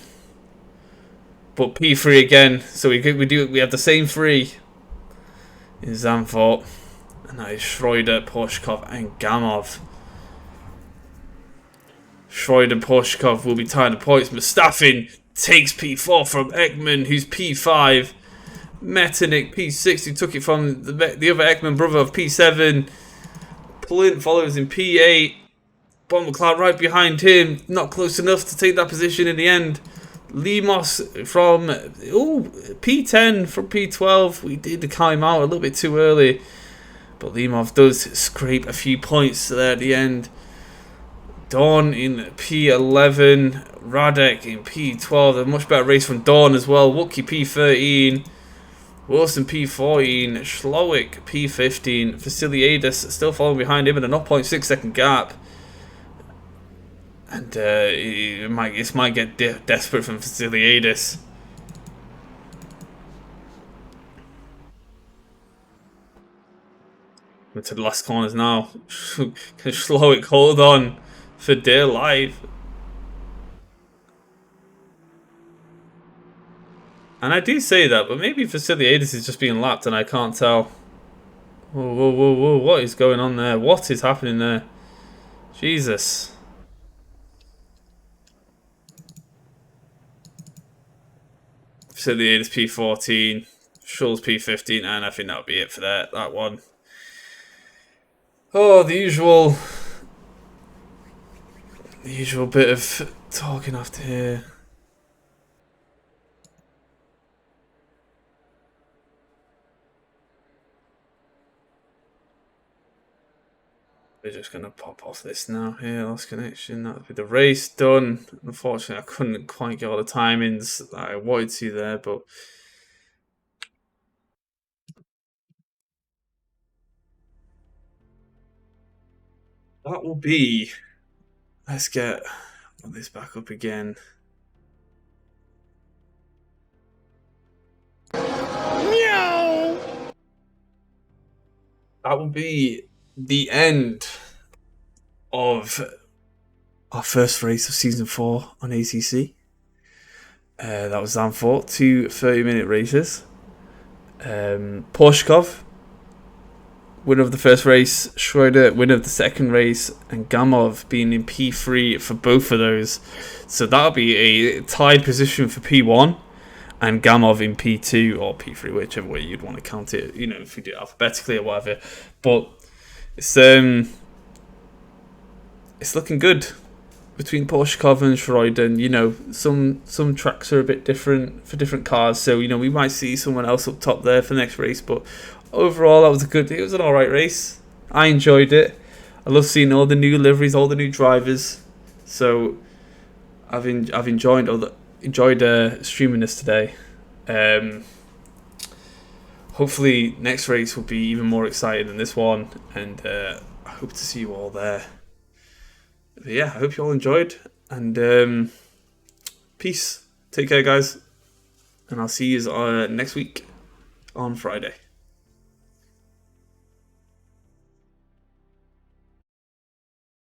S1: but P3 again. So we have the same 3 in Zandvoort, and that is Schroeder, Porshikov, and Gamov. Schroeder and Porshikov will be tying the points. Verstappen takes P4 from Ekman, who's P5. Metternich, P6, who took it from the other Ekman brother of P7. Plint follows in P8. Bon McLeod right behind him. Not close enough to take that position in the end. Limos from P10 from P12. We did count him out a little bit too early, but Limov does scrape a few points there at the end. Dawn in P11, Radek in P12. A much better race from Dawn as well. Wookie P13, Wilson P14, Schlowick P15, Vasiliadis still following behind him in a 0.6 second gap. And this might get desperate from Vasiliadis. To the last corners now. Can Schlowick hold on for dear life? And I do say that, but maybe Vasiliadis is just being lapped and I can't tell. Whoa, whoa, whoa, whoa. What is going on there? What is happening there? Jesus. Vasiliadis P14, Schulz P15, and I think that'll be it for that one. Oh, the usual bit of talking after here. We're just going to pop off this now. Here, lost connection. That'll be the race done. Unfortunately, I couldn't quite get all the timings that I wanted to there, but that will be... Let's get this back up again. Meow! That will be the end of our first race of season 4 on ACC. That was Zandvoort, 2 30-minute races. Porshkov, winner of the first race, Schroeder, winner of the second race, and Gamov being in P3 for both of those. So that'll be a tied position for P1, and Gamov in P2 or P3, whichever way you'd want to count it, if we do it alphabetically or whatever. But it's looking good between Porshkov and Schroeder. Some tracks are a bit different for different cars, so we might see someone else up top there for the next race. But overall, it was an alright race. I enjoyed it. I love seeing all the new liveries, all the new drivers. So I've enjoyed streaming this today. Hopefully next race will be even more exciting than this one, and I hope to see you all there. But yeah, I hope you all enjoyed, and peace. Take care, guys, and I'll see you next week on Friday.